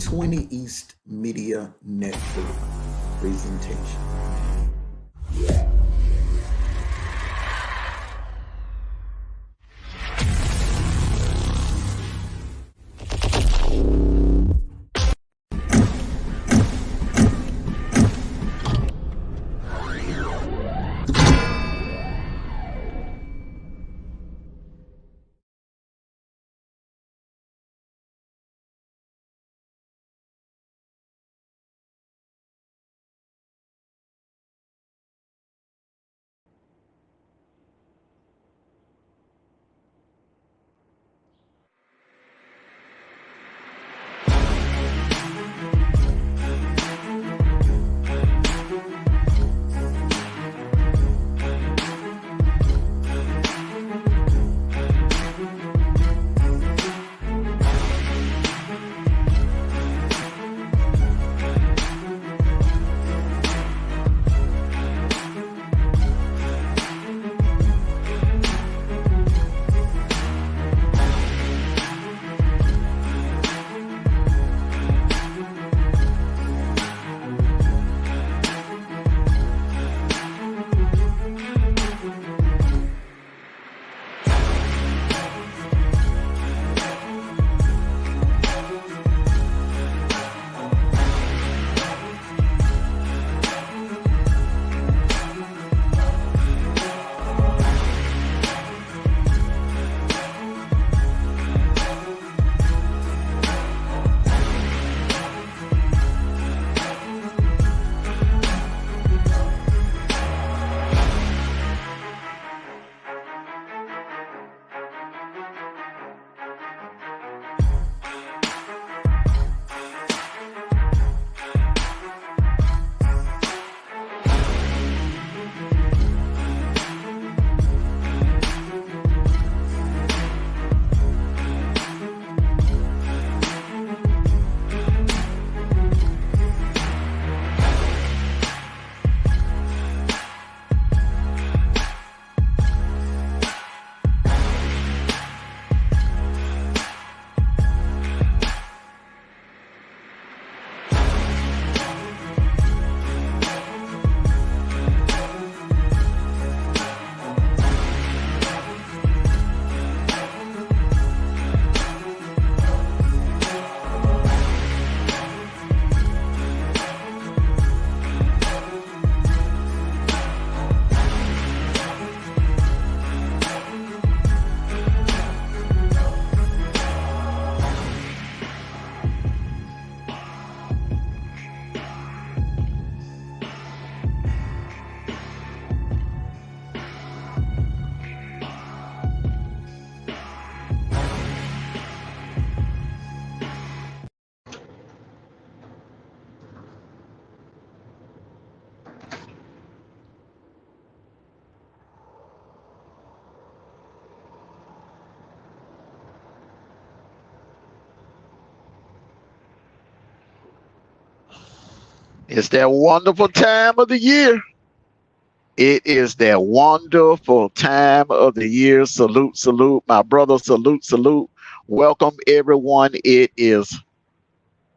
20 East Media Network presentation. It's that wonderful time of the year. It is that wonderful time of the year. Salute, salute, my brother. Salute, salute. Welcome, everyone. It is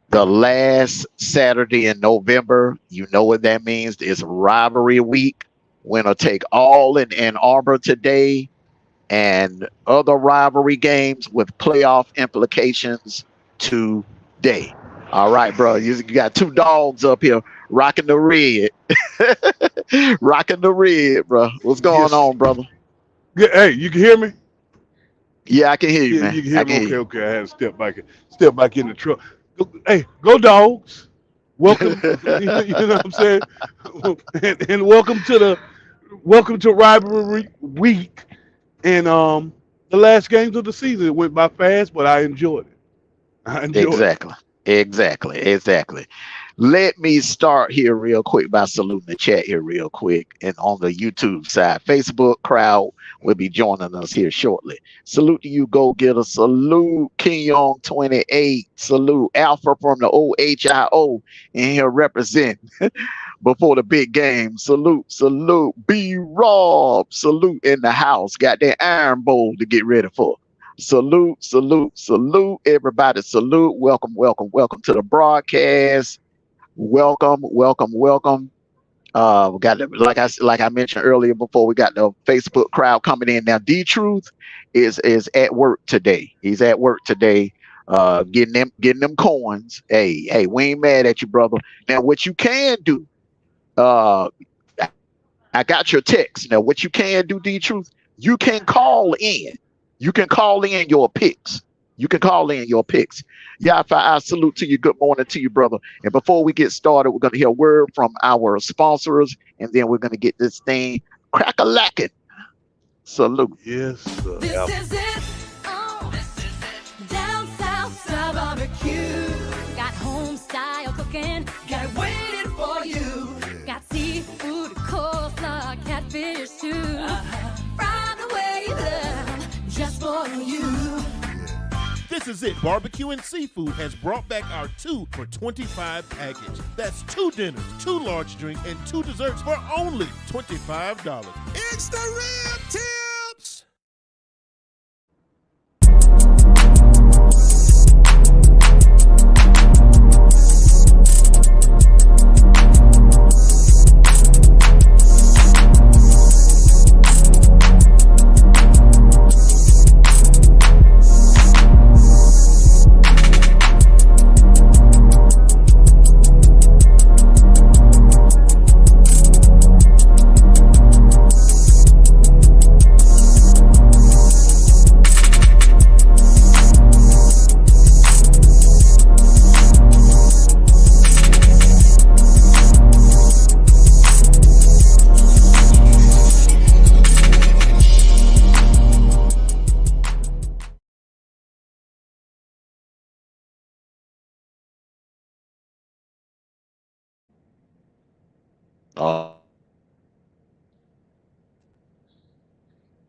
the last Saturday in November. You know what that means. It's Rivalry Week. We're going to take all in Ann Arbor today and other rivalry games with playoff implications today. All right, bro. You got two dogs up here rocking the red. Rocking the red, bro. What's going on, brother? Yeah, hey, you can hear me? Yeah, I can hear you, man. You can hear me? Okay. I had to step back in the truck. Hey, go dogs. Welcome. You know what I'm saying? and welcome to Rivalry Week. And the last games of the season, it went by fast, but I enjoyed it. Exactly. Let me start here real quick by saluting the chat here real quick. And on the YouTube side, Facebook crowd will be joining us here shortly. Salute to you, Go Getter. Salute King Young 28. Salute Alpha from the OHIO in here representing before the big game. Salute B Rob. Salute in the house. Got that Iron Bowl to get ready for. Salute, salute, salute, everybody. Salute. Welcome, welcome, welcome to the broadcast. Welcome, welcome, welcome. We got like I mentioned earlier before, we got the Facebook crowd coming in now. D Truth is at work today. He's at work today, getting them coins. Hey, we ain't mad at you, brother. Now, what you can do, uh, I got your text. Now, what you can do, D Truth, you can call in. You can call in your picks. You can call in your picks. Yafa, I salute to you. Good morning to you, brother. And before we get started, we're going to hear a word from our sponsors, and then we're going to get this thing crack-a-lacking. Salute. Yes, sir. This is it. Oh, this is it. Down south, style barbecue. Got home style cooking. Got it waiting for you. Got seafood, coleslaw, catfish too. From the way you love, just for you. This is it. Barbecue and Seafood has brought back our 2 for $25 package. That's 2 dinners, 2 large drinks, and 2 desserts for only $25. It's the Rib Tips!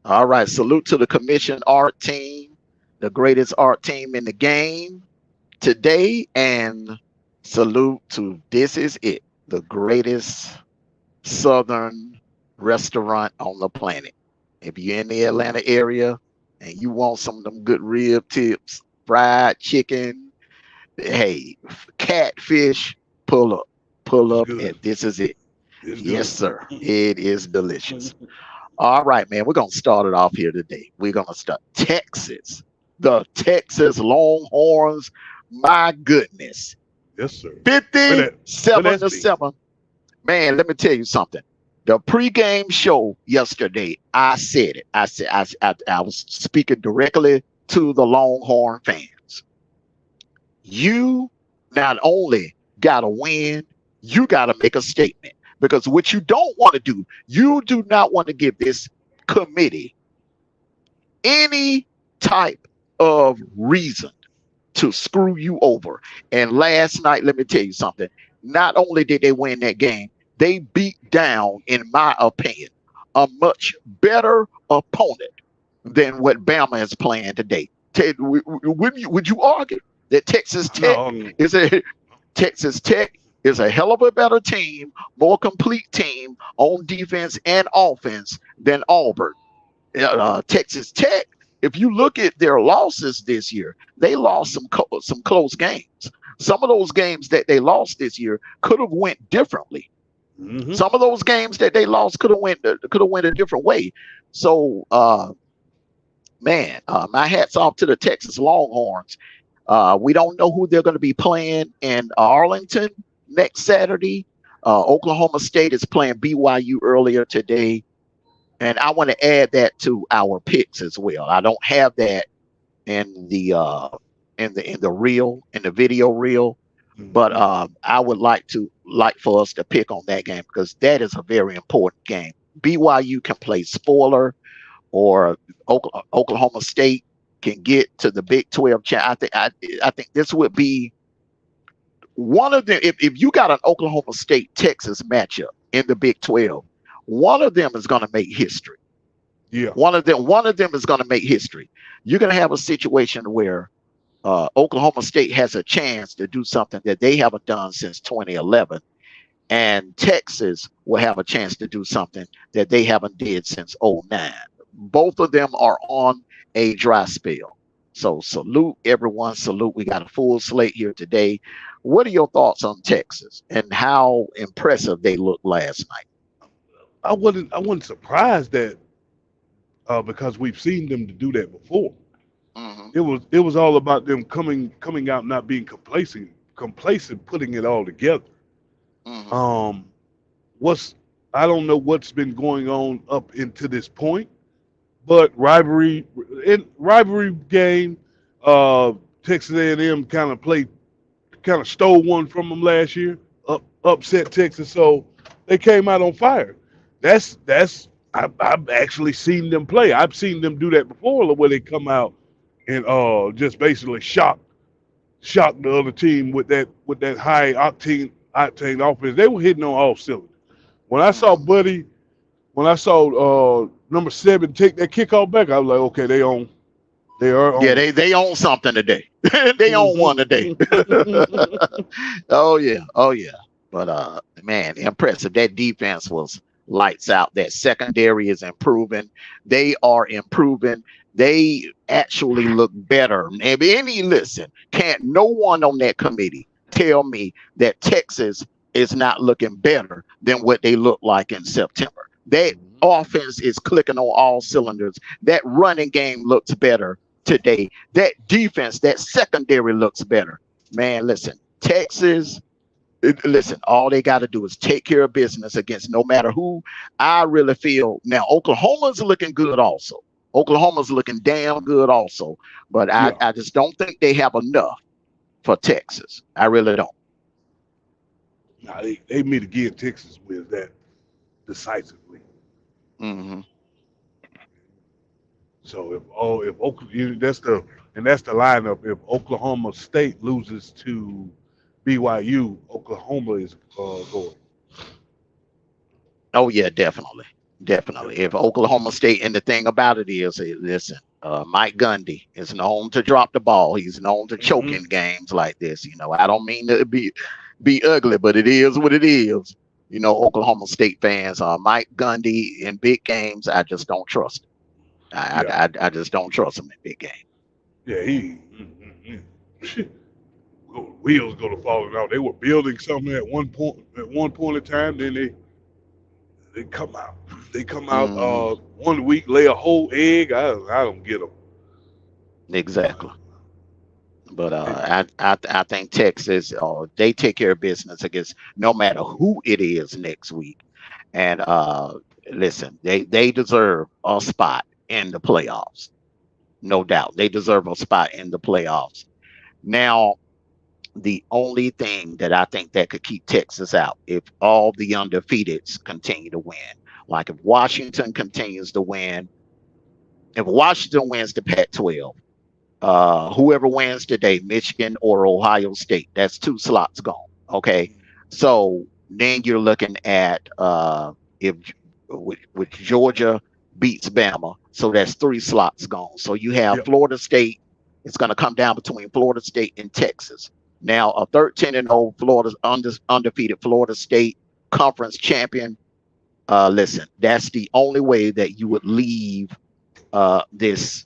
All right. Salute to the commission art team, the greatest art team in the game today. And salute to This Is It, the greatest Southern restaurant on the planet. If you're in the Atlanta area and you want some of them good rib tips, fried chicken, hey, catfish, pull up. And This Is It. Yes, sir. It is delicious. All right, man. We're going to start it off here today. We're going to start Texas. The Texas Longhorns. My goodness. Yes, sir. 57-7. Man, let me tell you something. The pregame show yesterday, I said it. I was speaking directly to the Longhorn fans. You not only got to win, you got to make a statement. Because what you don't want to do, you do not want to give this committee any type of reason to screw you over. And last night, let me tell you something. Not only did they win that game, they beat down, in my opinion, a much better opponent than what Bama is playing today. Ted, would you argue that Texas Tech is a hell of a better team, more complete team on defense and offense than Auburn? Texas Tech, if you look at their losses this year, they lost some close games. Some of those games that they lost this year could have went differently. Mm-hmm. Some of those games that they lost could have went a different way. So, my hat's off to the Texas Longhorns. We don't know who they're going to be playing in Arlington next Saturday. Oklahoma State is playing BYU earlier today. And I want to add that to our picks as well. I don't have that in the video reel, but I would like for us to pick on that game because that is a very important game. BYU can play spoiler, or Oklahoma State can get to the Big 12. I think this would be one of them. If you got an Oklahoma State Texas matchup in the Big 12, one of them is going to make history. Yeah. One of them is going to make history. You're going to have a situation where Oklahoma State has a chance to do something that they haven't done since 2011, and Texas will have a chance to do something that they haven't did since 2009. Both of them are on a dry spell. So salute everyone. Salute. We got a full slate here today. What are your thoughts on Texas and how impressive they looked last night? I wasn't surprised that because we've seen them to do that before. Hmm. It was all about them coming out, not being complacent, putting it all together. Hmm. Um, what's I don't know what's been going on up into this point, but rivalry game, uh, Texas A&M kind of stole one from them last year, upset Texas, so they came out on fire. I've actually seen them play. I've seen them do that before, where they come out and just basically shock the other team with that high octane offense. They were hitting on all cylinders. When I saw Hmm. Buddy, when I saw number 7 take that kickoff back, I was like, okay, they are Yeah, on they own something today. They own one today. it. Oh yeah, oh yeah. But man, impressive. That defense was lights out. That secondary is improving. They are improving. They actually look better. And any listen, can't no one on that committee tell me that Texas is not looking better than what they looked like in September. That offense is clicking on all cylinders. That running game looks better today. That defense, that secondary looks better. Man, listen, Texas, listen, all they got to do is take care of business against no matter who. I really feel now Oklahoma's looking good also. Oklahoma's looking damn good also. But I, Yeah, I just don't think they have enough for Texas. I really don't. nah, they meet again. Texas wins that decisively. Hmm. So if Oklahoma, that's the lineup. If Oklahoma State loses to BYU, Oklahoma is going. Oh yeah, definitely, Yep. definitely. If Oklahoma State, and the thing about it is, listen, Mike Gundy is known to drop the ball. He's known to choke Hmm. in games like this. I don't mean to be ugly, but it is what it is. Oklahoma State fans, Mike Gundy in big games, I just don't trust him. Yeah, I just don't trust him in big games. yeah. Wheels go to falling out. They were building something at one point. At one point in time, then they come out. They come out Hmm. 1 week, lay a whole egg. I don't get them. Exactly. But It, I think Texas, they take care of business against no matter who it is next week. And listen, they deserve a spot in the playoffs, no doubt. They deserve a spot in the playoffs. Now, the only thing that I think that could keep Texas out, if all the undefeateds continue to win, like if Washington continues to win, if Washington wins the Pac-12, whoever wins today, Michigan or Ohio State, that's 2 slots gone. Okay, so then you're looking at if with Georgia beats Bama, so that's 3 slots gone. So you have yep. Florida State. It's going to come down between Florida State and Texas. Now a 13-0 Florida undefeated Florida State conference champion. Listen, that's the only way that you would this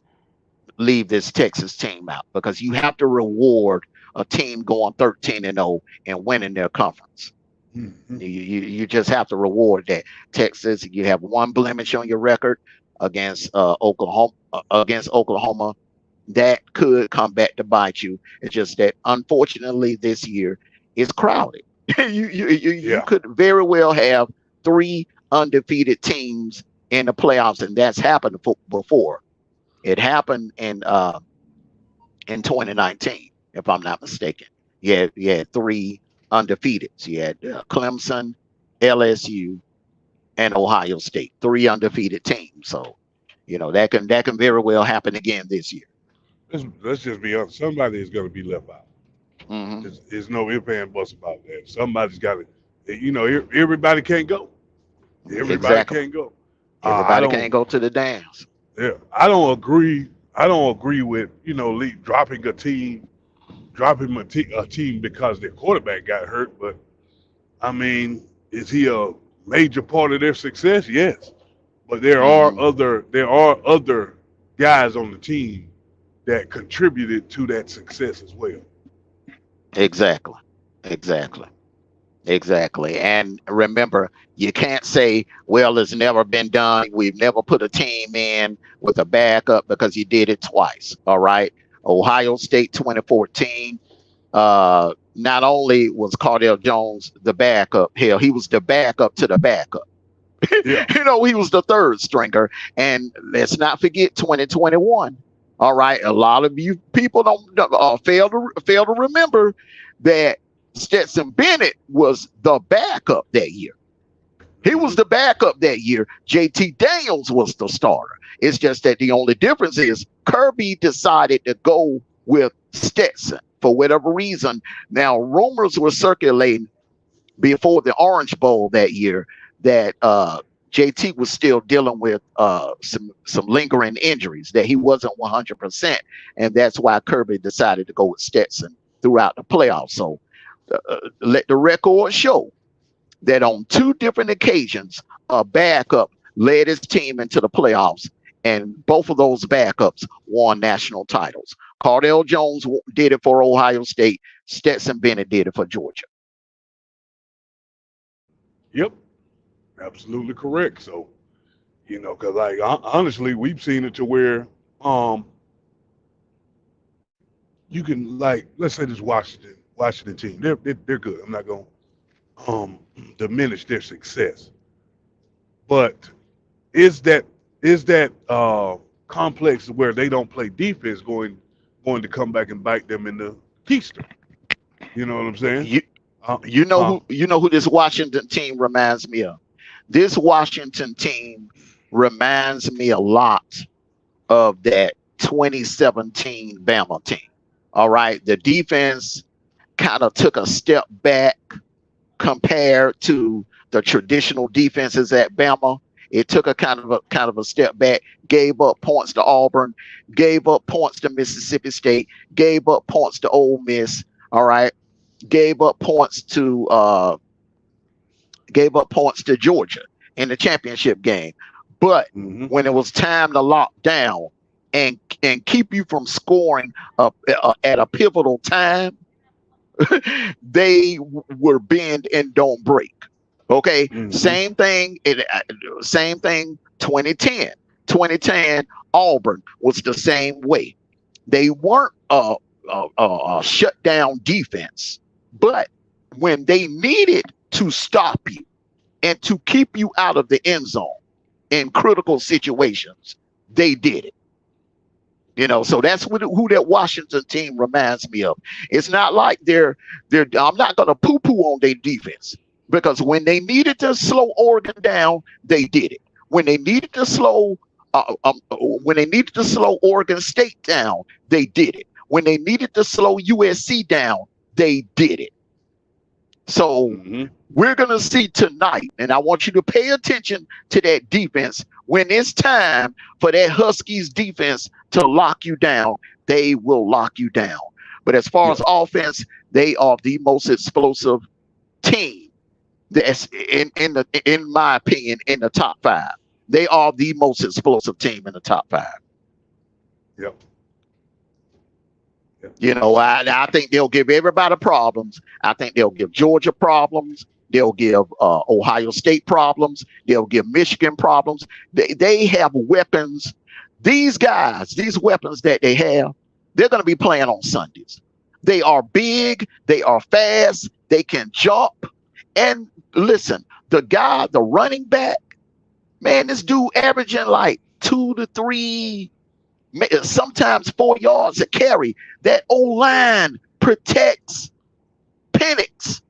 leave this Texas team out because you have to reward a team going 13-0 and winning their conference. Hmm. You just have to reward that. Texas, you have one blemish on your record against Oklahoma. Against Oklahoma, that could come back to bite you. It's just that unfortunately this year it's crowded. You Yeah. could very well have 3 undefeated teams in the playoffs, and that's happened before. It happened in 2019, if I'm not mistaken. You had 3 undefeateds. You had Clemson, LSU, and Ohio State, 3 undefeated teams. So, that can very well happen again this year. Let's just be honest. Somebody is going to be left out. Hmm. There's no if and buts about that. Somebody's got to. Everybody can't go. Everybody Exactly. can't go. I Everybody don't. can't go to the dance. Yeah, I don't agree. I don't agree with dropping a team because their quarterback got hurt. But I mean, is he a major part of their success? Yes, but there are Hmm. other guys on the team that contributed to that success as well. Exactly. Exactly. Exactly. And remember, you can't say, well, it's never been done. We've never put a team in with a backup because you did it twice. All right. Ohio State 2014. Not only was Cardell Jones the backup, hell, he was the backup to the backup. Yeah. He was the third stringer. And let's not forget 2021. All right. A lot of you people don't fail to remember that Stetson Bennett was the backup that year. He was the backup that year. JT Daniels was the starter. It's just that the only difference is Kirby decided to go with Stetson for whatever reason. Now, rumors were circulating before the Orange Bowl that year that JT was still dealing with some lingering injuries, that he wasn't 100%. And that's why Kirby decided to go with Stetson throughout the playoffs. So let the record show that on 2 different occasions, a backup led his team into the playoffs, and both of those backups won national titles. Cardell Jones did it for Ohio State. Stetson Bennett did it for Georgia. Yep. Absolutely correct. So, because like honestly, we've seen it to where you can, like, let's say this Washington team, they're good. I'm not going to diminish their success, but is that complex where they don't play defense going to come back and bite them in the keister? You know what I'm saying? You know who this Washington team reminds me of? This Washington team reminds me a lot of that 2017 Bama team. All right. The defense kind of took a step back compared to the traditional defenses at Bama. It took a kind of a step back, gave up points to Auburn, gave up points to Mississippi State, gave up points to Ole Miss. All right. Gave up points to Georgia in the championship game. But when it was time to lock down and keep you from scoring at a pivotal time, they were bend and don't break. Okay. Same thing 2010. 2010 Auburn was the same way. They weren't a shutdown defense, but when they needed to stop you and to keep you out of the end zone in critical situations, they did it. So that's who that Washington team reminds me of. It's not like they're I'm not going to poo-poo on their defense, because when they needed to slow Oregon down, they did it. When they needed to slow Oregon State down, they did it. When they needed to slow USC down, they did it. So we're going to see tonight, and I want you to pay attention to that defense. When it's time for that Huskies defense to lock you down, they will lock you down. But as far as offense, they are the most explosive team that's in my opinion, in the top 5. They are the most explosive team in the top 5. Yep. I think they'll give everybody problems. I think they'll give Georgia problems. They'll give Ohio State problems. They'll give Michigan problems. They have weapons. These guys, these weapons that they have, they're going to be playing on Sundays. They are big. They are fast. They can jump. And listen, the running back, man, this dude averaging like 2 to 3, sometimes 4 yards a carry. That O-line protects Penix.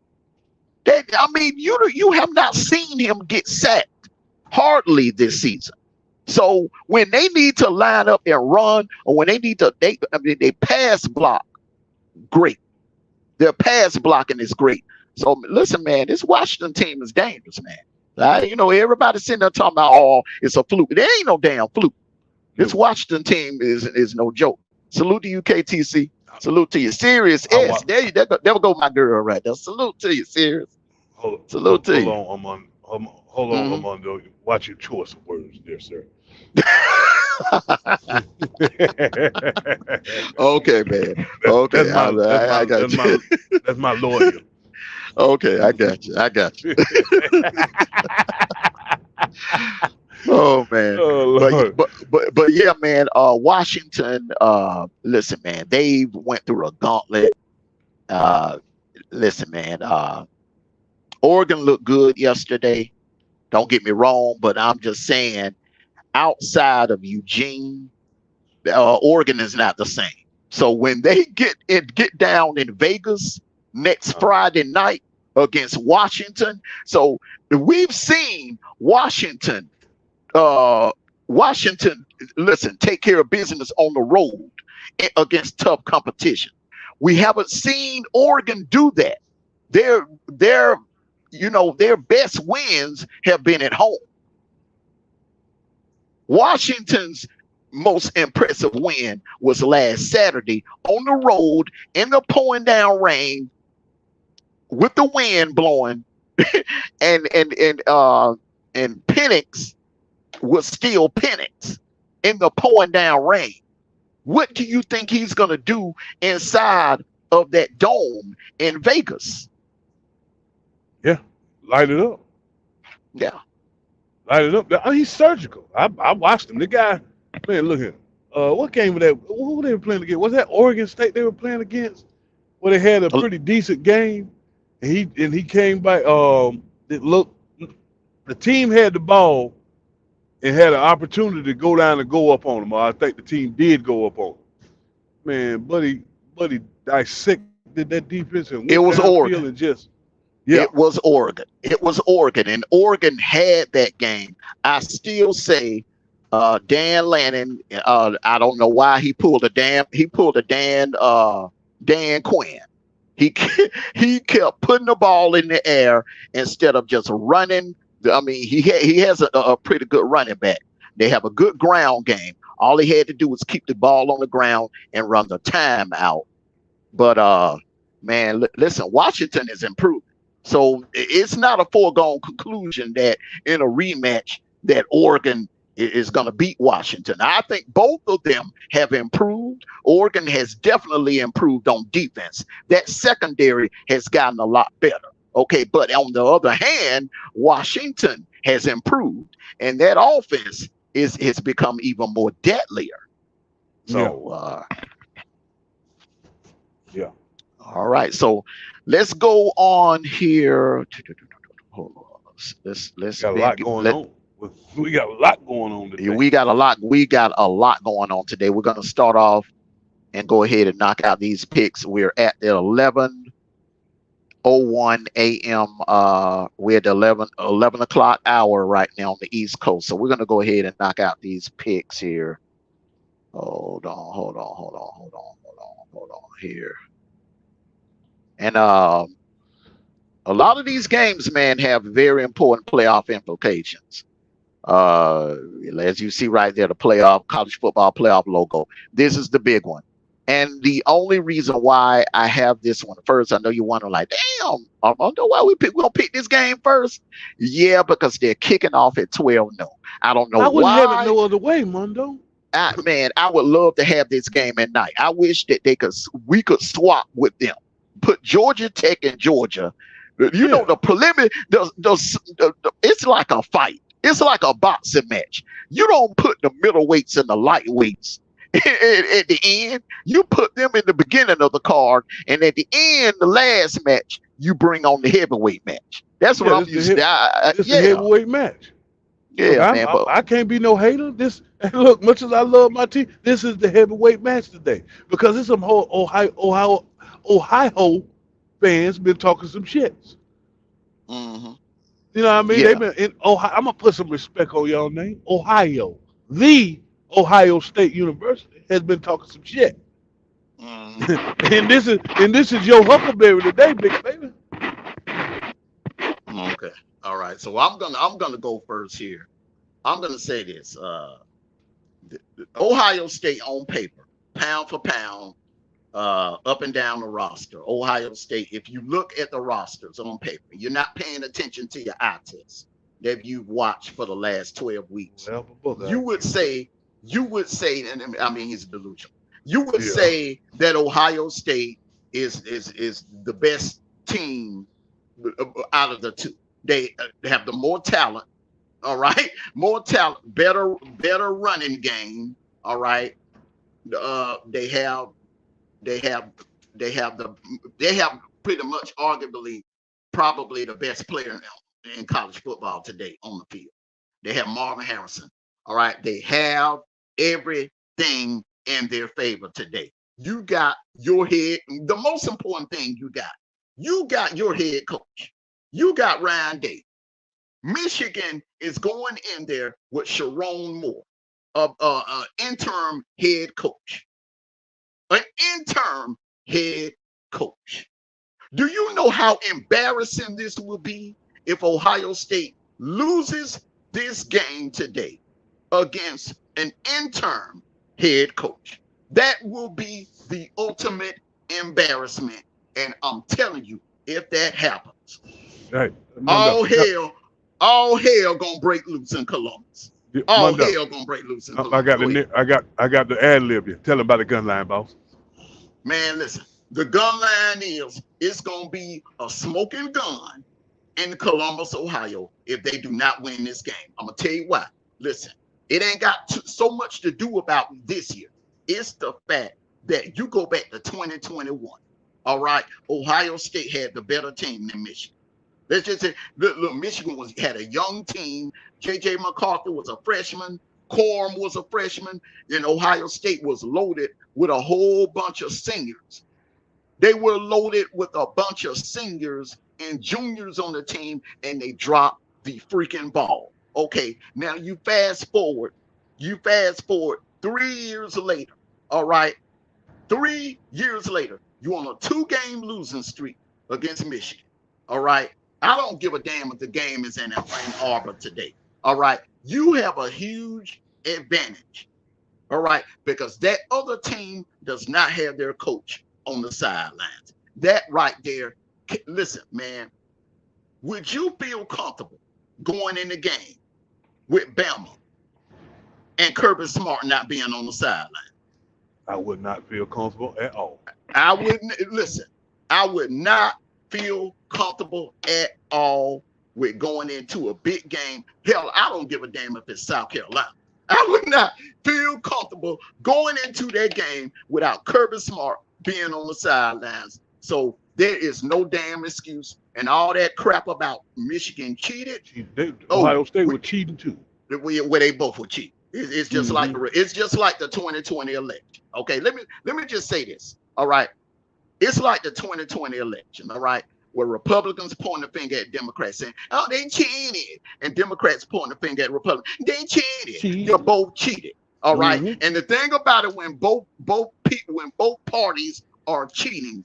You have not seen him get sacked hardly this season. So when they need to line up and run, or when they need to, they pass block, great. Their pass blocking is great. So listen, man, this Washington team is dangerous, man. Everybody sitting there talking about, it's a fluke. There ain't no damn fluke. This Washington team is no joke. Salute to you, KTC. Salute to you. Serious S. There go my girl right there. Salute to you, Serious. Salute to you. Hold on, Armando. Watch your choice of words there, sir. Okay, man. That's Okay, my that's I my got that's you. my that's my lawyer. Okay, I got you. I got you. Oh man. Oh But Lord. but yeah, man. Washington. Listen, man. They went through a gauntlet. Uh, listen, man. Oregon looked good yesterday. Don't get me wrong, but I'm just saying, outside of Eugene, Oregon is not the same. So when they get down in Vegas next Friday night against Washington, so we've seen Washington. Washington, listen, take care of business on the road against tough competition. We haven't seen Oregon do that. Their their best wins have been at home. Washington's most impressive win was last Saturday on the road in the pouring down rain with the wind blowing, and Penix was still Penix in the pouring down rain. What do you think he's going to do inside of that dome in Vegas? Yeah, light it up. Yeah. Light it up. He's surgical. I watched him. The guy, man, look here. What game was that? Who they were playing against? Was that Oregon State they were playing against? Where they had a pretty decent game, and he came back. The team had the ball and had an opportunity to go down and go up on them. I think the team did go up on them. Man, buddy dissected that defense and It went was downfield Oregon. and just yeah. It was Oregon. It was Oregon, and Oregon had that game. I still say Dan Lannon. I don't know why he pulled a Dan Quinn. He kept putting the ball in the air instead of just running. I mean, he has a pretty good running back. They have a good ground game. All he had to do was keep the ball on the ground and run the time out. But man, listen, Washington is improving. So it's not a foregone conclusion that in a rematch that Oregon is going to beat Washington. I think both of them have improved. Oregon has definitely improved on defense. That secondary has gotten a lot better. Okay, but on the other hand, Washington has improved, and that offense has become even more deadlier. So, yeah. All right, so let's go on here. Hold on. Let's got a lot going on. We got a lot going on today. We got a lot going on today. We're going to start off and go ahead and knock out these picks. We're at the 11:01 a.m. We're at the 11 o'clock hour right now on the East Coast. So we're going to go ahead and knock out these picks here. Hold on here. And a lot of these games, man, have very important playoff implications. As you see right there, the college football playoff logo. This is the big one. And the only reason why I have this one first, I know you're wondering, like, damn, I don't know why we're going to pick this game first. Yeah, because they're kicking off at 12 noon. I don't know why. I wouldn't have it no other way, Mondo. Man, I would love to have this game at night. I wish that we could swap with them. Put Georgia Tech and Georgia. You know, the preliminary, it's like a fight. It's like a boxing match. You don't put the middleweights and the lightweights at the end. You put them in the beginning of the card, and at the end, the last match, you bring on the heavyweight match. That's what I'm used to. It's a heavyweight match. Yeah, look, man. I can't be no hater. Look, much as I love my team, this is the heavyweight match today because it's some whole Ohio fans been talking some shits. Mm-hmm. You know what I mean? Yeah. They've been in Ohio. I'm gonna put some respect on y'all name. Ohio, the Ohio State University has been talking some shit. Mm-hmm. and this is your Huckleberry today, big baby. Okay. All right. So I'm gonna go first here. I'm gonna say this. Ohio State on paper, pound for pound, up and down the roster. Ohio State, if you look at the rosters on paper, you're not paying attention to your eye test that you've watched for the last 12 weeks. You would say you would say, and I mean he's delusional. You would Yeah. say that Ohio State is the best team out of the two. They have the more talent, all right, more talent, better running game, all right. They have they have they have pretty much arguably probably the best player in college football today on the field. They have Marvin Harrison. All right. They have everything in their favor today. You got your head. The most important thing you got your head coach. You got Ryan Day. Michigan is going in there with Sharon Moore, interim head coach. An interim head coach. Do you know how embarrassing this will be if Ohio State loses this game today against an interim head coach? That will be the ultimate embarrassment. And I'm telling you, if that happens, Hey, all hell gonna break loose in Columbus. All hell gonna break loose in Columbus. I got the ad lib you. Tell them about the gun line, boss. Man, listen. The gun line it's gonna be a smoking gun in Columbus, Ohio, if they do not win this game. I'm gonna tell you why. Listen, it ain't got so much to do about this year. It's the fact that you go back to 2021. All right, Ohio State had the better team than Michigan. Let's just say, look, Michigan had a young team. J.J. McCarthy was a freshman. Corm was a freshman. And Ohio State was loaded with a whole bunch of seniors. They were loaded with a bunch of seniors and juniors on the team, and they dropped the freaking ball. Okay, now you fast forward 3 years later. All right, 3 years later, you're on a 2-game losing streak against Michigan. All right, I don't give a damn if the game is in Ann Arbor today. All right, you have a huge advantage. All right, because that other team does not have their coach on the sidelines. That right there, listen, man, would you feel comfortable going in the game with Bama and Kirby Smart not being on the sideline? I would not feel comfortable at all. I would not feel comfortable at all with going into a big game. Hell, I don't give a damn if it's South Carolina. I would not feel comfortable going into that game without Kirby Smart being on the sidelines. So there is no damn excuse. And all that crap about Michigan cheated. Ohio State was cheating too. Where they both were cheating. It's just like the 2020 election. Okay, let me just say this. All right, it's like the 2020 election. All right, where Republicans point the finger at Democrats saying, "Oh, they cheated," and Democrats point the finger at Republicans. They cheated. They're both cheated. All right. And the thing about it, when both parties are cheating,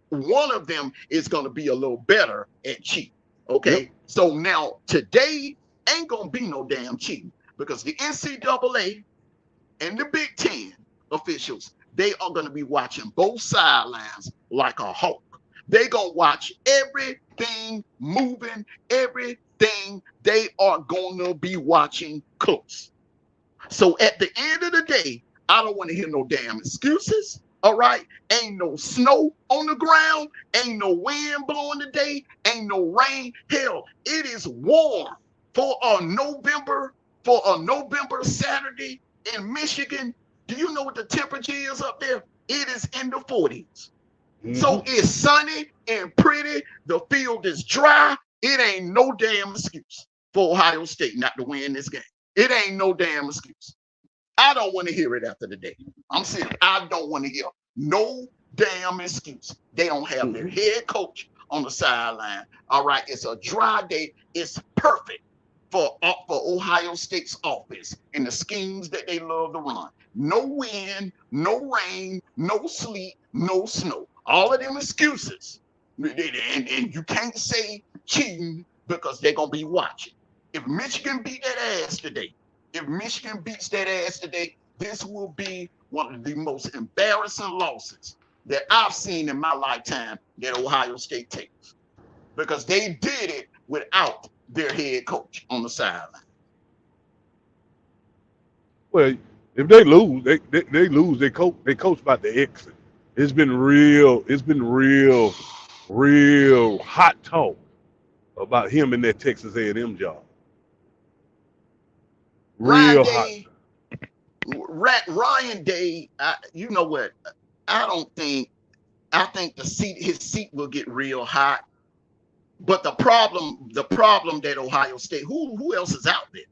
one of them is going to be a little better at cheating. Okay. Yep. So now today ain't going to be no damn cheating because the NCAA and the Big Ten officials, they are going to be watching both sidelines like a hawk. They're going to watch everything moving, everything. They are going to be watching close. So at the end of the day, I don't want to hear no damn excuses. All right. Ain't no snow on the ground. Ain't no wind blowing today. Ain't no rain. Hell, it is warm for a November Saturday in Michigan. Do you know what the temperature is up there? It is in the 40s. So it's sunny and pretty. The field is dry. It ain't no damn excuse for Ohio State not to win this game. It ain't no damn excuse. I don't want to hear it after the day. I'm serious. I don't want to hear no damn excuse. They don't have their head coach on the sideline. All right. It's a dry day. It's perfect for Ohio State's offense and the schemes that they love to run. No wind, no rain, no sleet, no snow. All of them excuses. And you can't say cheating because they're going to be watching. If Michigan beat that ass today, this will be one of the most embarrassing losses that I've seen in my lifetime that Ohio State takes. Because they did it without their head coach on the sideline. Well, If they lose, they lose. They coach about the exit. It's been real hot talk about him and that Texas A&M job. Ryan Real hot. Day, Ryan Day. You know what? I don't think. I think his seat will get real hot. But the problem that Ohio State, who else is out there?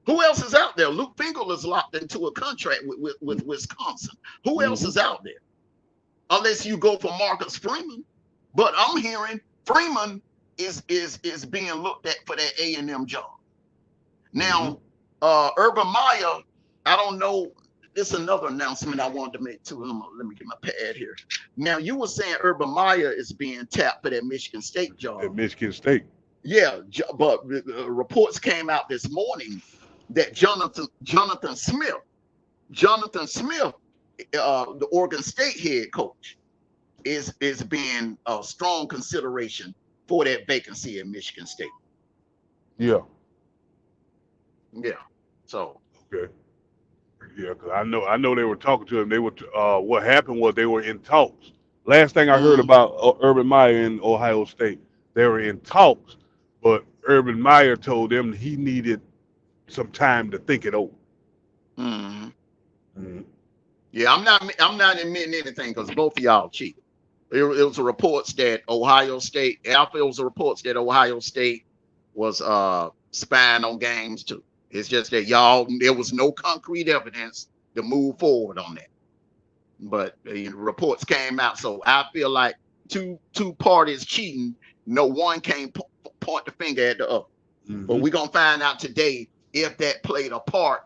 Who else is out there? Luke Finkel is locked into a contract with Wisconsin. Who else is out there? Unless you go for Marcus Freeman. But I'm hearing Freeman is being looked at for that A&M job. Now, Urban Meyer, I don't know. It's another announcement I wanted to make too. Let me get my pad here. Now, you were saying Urban Meyer is being tapped for that Michigan State job. At Michigan State. Yeah, but reports came out this morning that Jonathan Smith, the Oregon State head coach, is being a strong consideration for that vacancy at Michigan State. Yeah. Yeah. So. Okay. Yeah, because I know they were talking to him. They were what happened was they were in talks. Last thing I heard about Urban Meyer in Ohio State, they were in talks, but Urban Meyer told them he needed some time to think it over. Yeah, I'm not admitting anything because both of y'all cheated. It was reports that Ohio State was spying on games too. It's just that there was no concrete evidence to move forward on that. But reports came out, so I feel like two parties cheating. No one can point the finger at the other. But we're gonna find out today if that played a part.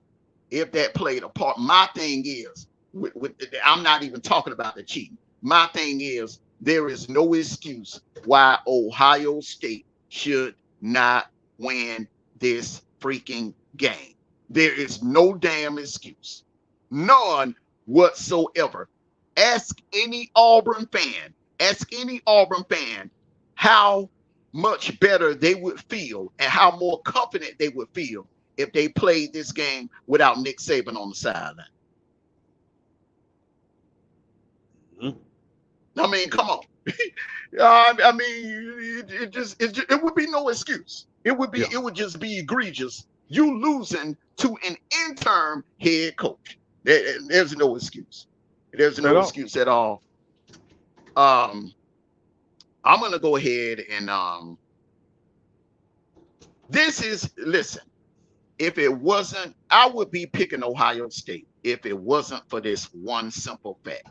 My thing is, I'm not even talking about the cheating. My thing is, there is no excuse why Ohio State should not win this freaking game. There is no damn excuse. None whatsoever. Ask any Auburn fan how much better they would feel and how more confident they would feel if they played this game without Nick Saban on the sideline. I mean, come on. I mean, it would be no excuse. It would just be egregious. You losing to an interim head coach. There's no excuse. There's no excuse at all. I'm gonna go ahead and listen. If it wasn't, I would be picking Ohio State if it wasn't for this one simple fact.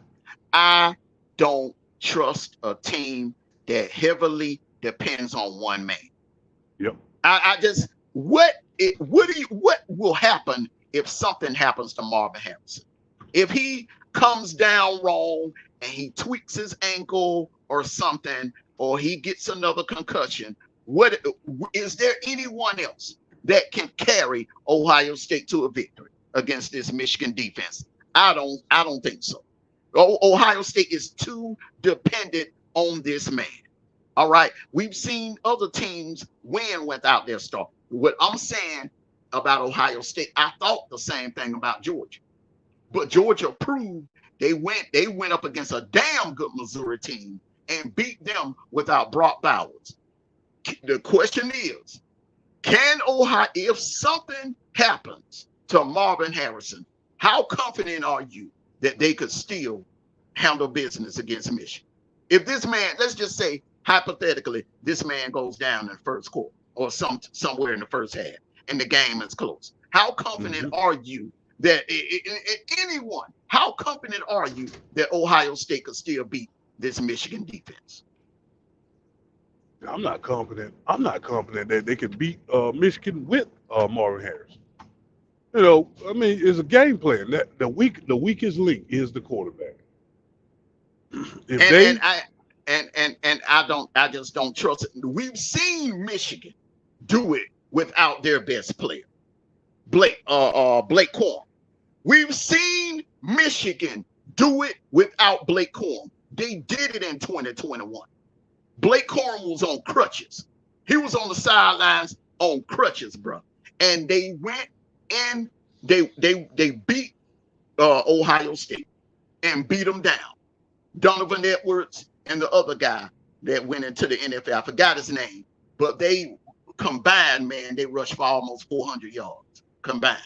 I don't trust a team that heavily depends on one man. Yep. What will happen if something happens to Marvin Harrison? If he comes down wrong and he tweaks his ankle or something, or he gets another concussion, what is there anyone else that can carry Ohio State to a victory against this Michigan defense? I don't think so. Ohio State is too dependent on this man. All right. We've seen other teams win without their star. What I'm saying about Ohio State, I thought the same thing about Georgia. But Georgia proved they went up against a damn good Missouri team and beat them without Brock Bowers. The question is, can Ohio, if something happens to Marvin Harrison, how confident are you that they could still handle business against Michigan? If this man, let's just say hypothetically, this man goes down in the first quarter or somewhere in the first half and the game is close, how confident are you that how confident are you that Ohio State could still beat this Michigan defense? I'm not confident that they could beat Michigan with Marvin Harris. You know, I mean, it's a game plan. That the weakest link is the quarterback. I just don't trust it. We've seen Michigan do it without their best player, Blake Corum. We've seen Michigan do it without Blake Corum. They did it in 2021. Blake Corum was on crutches. He was on the sidelines on crutches, bro. And they went and They beat Ohio State and beat them down. Donovan Edwards and the other guy that went into the NFL, I forgot his name, but they combined, man, they rushed for almost 400 yards combined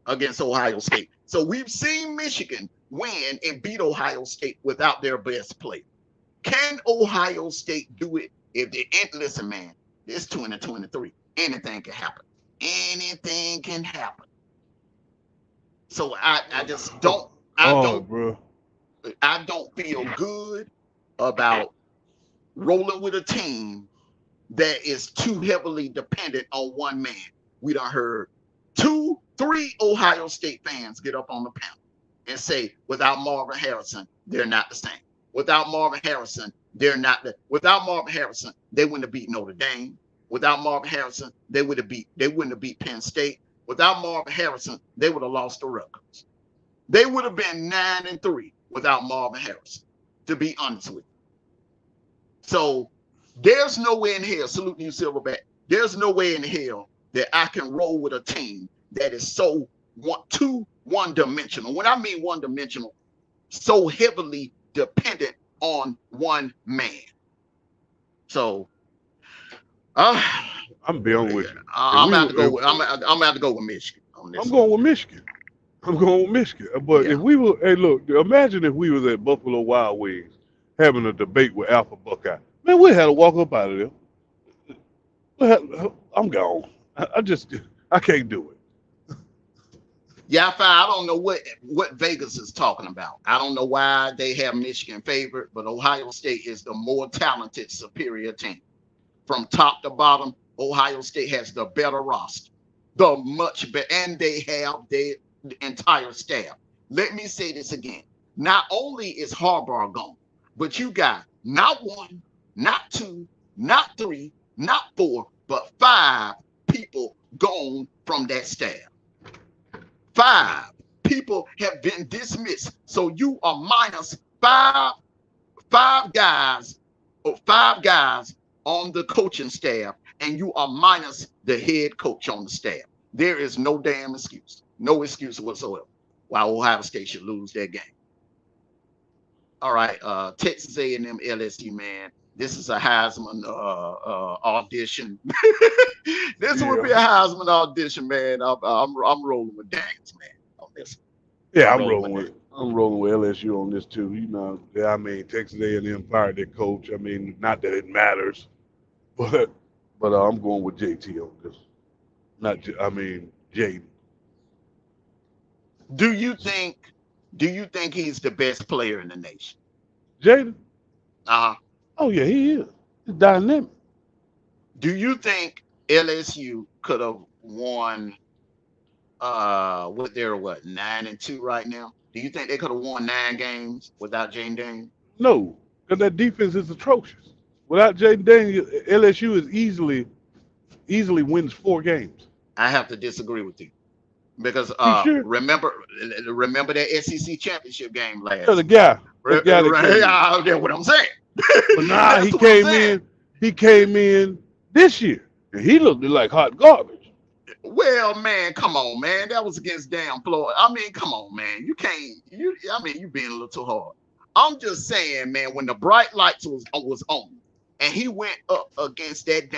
against Ohio State. So we've seen Michigan win and beat Ohio State without their best player. Can Ohio State do it? If they listen, man, it's 2023. Anything can happen. Anything can happen. So I just don't. Bro. I don't feel good about rolling with a team that is too heavily dependent on one man. We done heard 2, 3 Ohio State fans get up on the panel and say, without Marvin Harrison, they're not the same. Without Marvin Harrison, without Marvin Harrison, they wouldn't have beat Notre Dame. Without Marvin Harrison, they wouldn't have beat Penn State. Without Marvin Harrison, they would have lost to Rutgers. They would have been 9-3 without Marvin Harrison, to be honest with you. So there's no way in hell, salute you, Silverback, there's no way in hell that I can roll with a team that is so one-dimensional. When I mean one-dimensional, so heavily dependent on one man. So I'm beyond with you. I'm about to go with Michigan on this. I'm going with Michigan. But if we were, hey, look, imagine if we was at Buffalo Wild Wings having a debate with Alpha Buckeye. Man, we had to walk up out of there. I'm gone. I can't do it. Yeah, I don't know what Vegas is talking about. I don't know why they have Michigan favored, but Ohio State is the more talented, superior team. From top to bottom, Ohio State has the better roster, the much better, and they have their entire staff. Let me say this again. Not only is Harbaugh gone, but you got not 1, not 2, not 3, not 4, but 5 people gone from that staff. 5 people have been dismissed. So you are minus five guys on the coaching staff, and you are minus the head coach on the staff. There is no damn excuse. No excuse whatsoever why Ohio State should lose that game. All right, Texas A&M LSU, man. This is a Heisman audition. This would be a Heisman audition, man. I'm rolling with Daniels, man, on this. Yeah, I'm rolling with LSU on this too. You know, I mean, Texas A&M fired their coach. I mean, not that it matters, but I'm going with JT on this. Jaden. Do you think he's the best player in the nation? Jaden? Uh-huh. Oh yeah, he is. He's dynamic. Do you think LSU could have won they're 9-2 right now? Do you think they could have won 9 games without Jaden Daniels? No, because that defense is atrocious. Without Jaden Daniels, LSU is easily wins 4 games. I have to disagree with you. Because sure? remember that SEC championship game last year. The guy That's what I'm saying. But nah, he came in this year, and he looked like hot garbage. Well, man, come on, man. That was against damn Florida. I mean, come on, man. You're being a little too hard. I'm just saying, man, when the bright lights was on, and he went up against that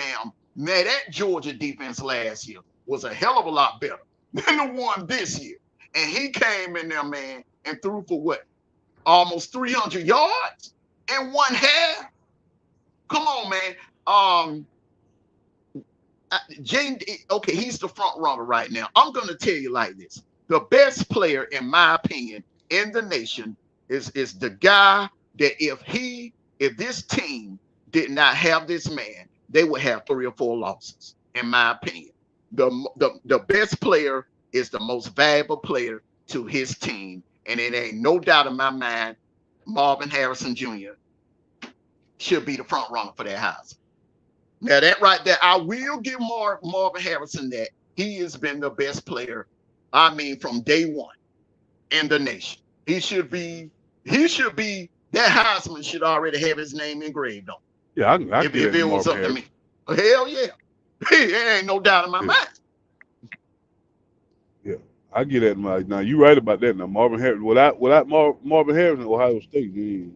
Georgia defense last year was a hell of a lot better than the one this year. And he came in there, man, and threw for what? Almost 300 yards in one half? Come on, man. Jaden, okay, he's the front runner right now. I'm going to tell you like this. The best player, in my opinion, in the nation is the guy that if this team did not have this man, they would have 3 or 4 losses, in my opinion. The best player is the most valuable player to his team, and it ain't no doubt in my mind, Marvin Harrison Jr. should be the front runner for that Heisman. Now that right there, I will give Marvin Harrison that. He has been the best player, from day one in the nation. He should be, that Heisman should already have his name engraved on. Yeah, if it was up to me. Hell yeah. There ain't no doubt in my mind. Yeah, I get that, Mike. Now you right about that. Now Marvin Harrison, Marvin Harrison, Ohio State, he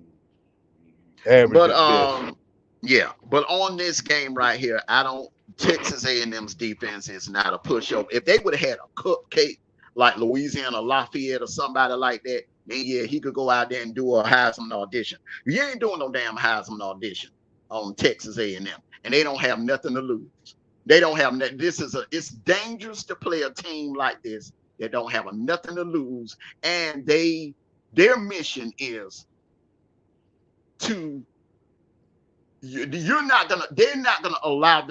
average But at best. yeah. But on this game right here, I don't. Texas A&M's defense is not a pushover. If they would have had a cupcake like Louisiana Lafayette or somebody like that, then yeah, he could go out there and do a Heisman audition. You ain't doing no damn Heisman audition on Texas A&M, and they don't have nothing to lose. They don't have nothing. It's dangerous to play a team like this that don't have nothing to lose, and their mission is to they're not gonna allow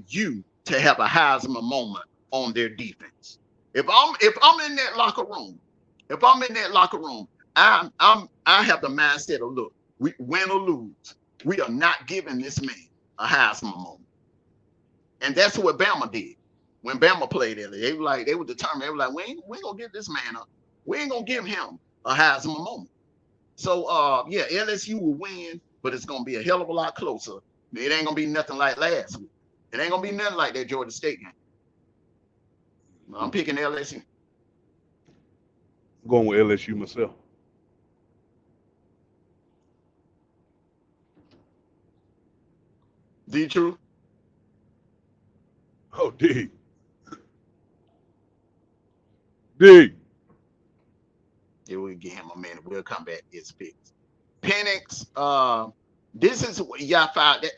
you to have a Heisman moment on their defense. If I'm in that locker room, I have the mindset of, look, we win or lose, we are not giving this man a Heisman moment. And that's what Bama did when Bama played it. They were determined. They were like, we ain't gonna give this man we ain't gonna give him a Heisman moment. So yeah, LSU will win, but it's gonna be a hell of a lot closer. It ain't gonna be nothing like last week. It ain't gonna be nothing like that Georgia State game. I'm picking LSU. I'm going with LSU myself. D-True? Oh, D. D. Yeah, we'll give him a minute. We'll come back. It's picks. Penix, this is what y'all found.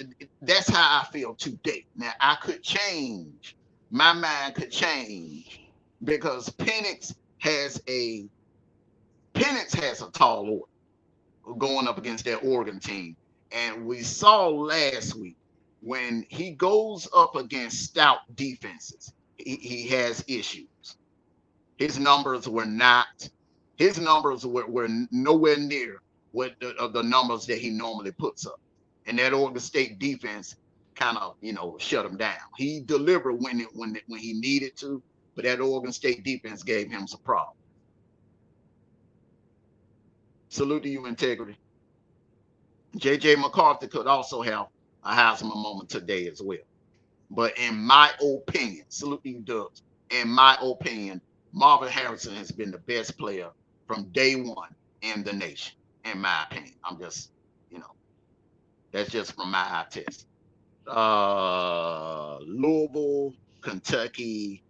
That's how I feel today. Now I could change. My mind could change because Penix has a tall order going up against that Oregon team. And we saw last week when he goes up against stout defenses, he has issues. His numbers were nowhere near what the numbers that he normally puts up. And that Oregon State defense kind of, shut him down. He delivered when he needed to, but that Oregon State defense gave him some problems. Salute to you, integrity. J.J. McCarthy could also have a Heisman moment today as well. But in my opinion, salute to you, Dubs, in my opinion, Marvin Harrison has been the best player from day one in the nation, in my opinion. I'm just, that's just from my eye test. Louisville, Kentucky,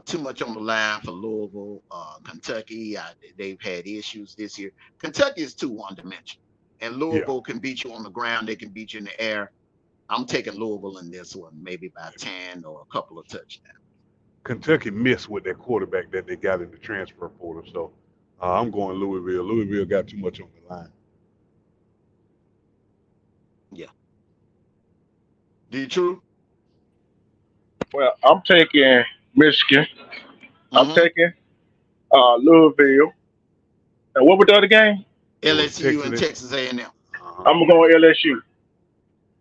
too much on the line for Louisville. Kentucky, they've had issues this year. Kentucky is too one-dimensional. And Louisville can beat you on the ground. They can beat you in the air. I'm taking Louisville in this one, maybe by 10 or a couple of touchdowns. Kentucky missed with that quarterback that they got in the transfer portal. So I'm going Louisville. Louisville got too much on the line. Yeah. D-True? Well, I'm taking Michigan. I'm taking Louisville. And what was the other game? LSU and Texas A&M. I'm going LSU.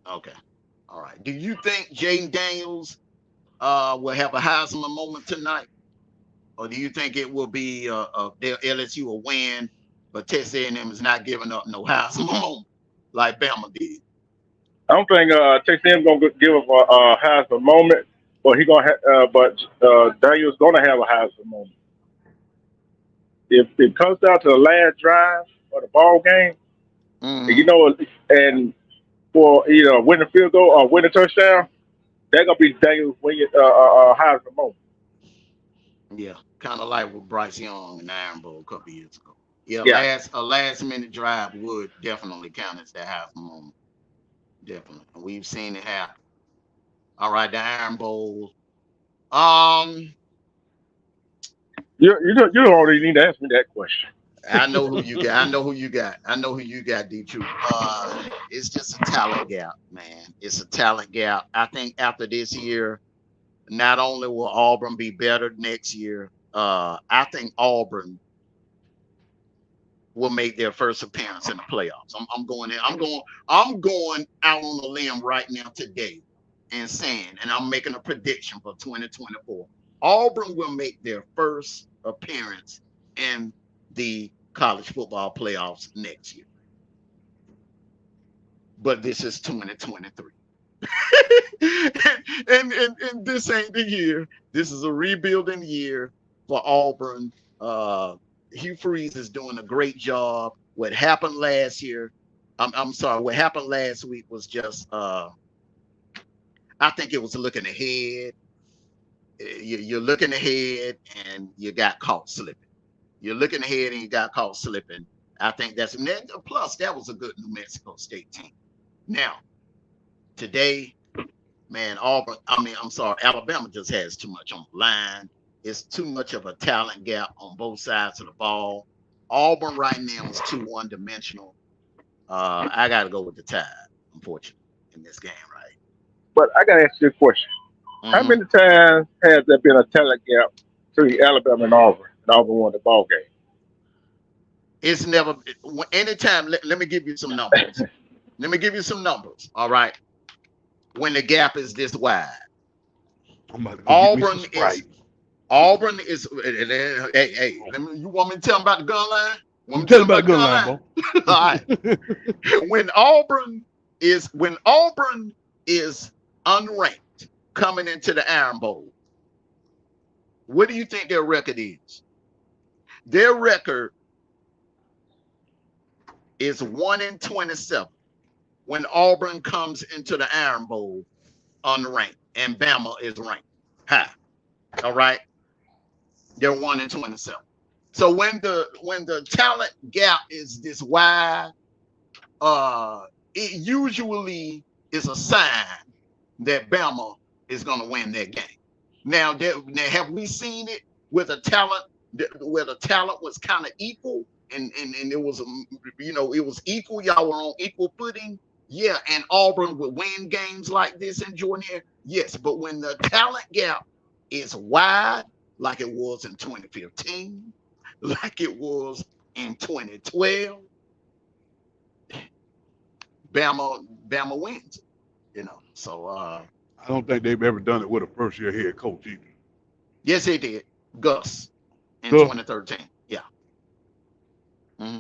Okay. All right. Do you think Jaden Daniels will have a Heisman moment tonight? Or do you think it will be LSU will win, but Texas A&M is not giving up no Heisman moment like Bama did? I don't think Texas A&M gonna give up a Heisman moment, but Daniel's gonna have a Heisman moment. If it comes down to the last drive of the ball game, and for either winning field goal or winning touchdown, they're gonna be Daniel's winning Heisman moment. Yeah, kind of like with Bryce Young and Iron Bowl a couple years ago. Yeah, a last minute drive would definitely count as that Heisman moment. Definitely, and we've seen it happen. All right, the Iron Bowl. You don't already need to ask me that question. I know who you got, D-True. It's just a talent gap, man. It's a talent gap. I think after this year, not only will Auburn be better next year, I think Auburn will make their first appearance in the playoffs. I'm going out on a limb right now today and saying, and I'm making a prediction for 2024. Auburn will make their first appearance in the college football playoffs next year. But this is 2023. and this ain't the year. This is a rebuilding year for Auburn. Hugh Freeze is doing a great job. What happened last year, I'm sorry, what happened last week was just I think it was looking ahead. You're looking ahead and you got caught slipping. You're looking ahead and you got caught slipping. I think that's plus that was a good New Mexico State team. Now, today, man, Alabama just has too much on the line. It's too much of a talent gap on both sides of the ball. Auburn right now is too one-dimensional. I got to go with the Tide, unfortunately, in this game, right? But I got to ask you a question. How many times has there been a talent gap between Alabama and Auburn won the ball game? It's never, anytime, let me give you some numbers. Let me give you some numbers, all right? When the gap is this wide. Auburn is, hey, you want me to tell them about the gun line? Tell them about the gun line, bro. All right. When Auburn is unranked coming into the Iron Bowl, what do you think their record is? Their record is 1-27 when Auburn comes into the Iron Bowl unranked and Bama is ranked high. All right, they're 1-27. So when the talent gap is this wide, it usually is a sign that Bama is going to win that game. Now, have we seen it with a talent where the talent was kind of equal and it was it was equal? Y'all were on equal footing. Yeah, and Auburn would win games like this in Jordan here. Yes, but when the talent gap is wide, like it was in 2015, like it was in 2012, Bama wins. So I don't think they've ever done it with a first-year head coach either. Yes, they did. Gus in 2013. Yeah. Mm-hmm.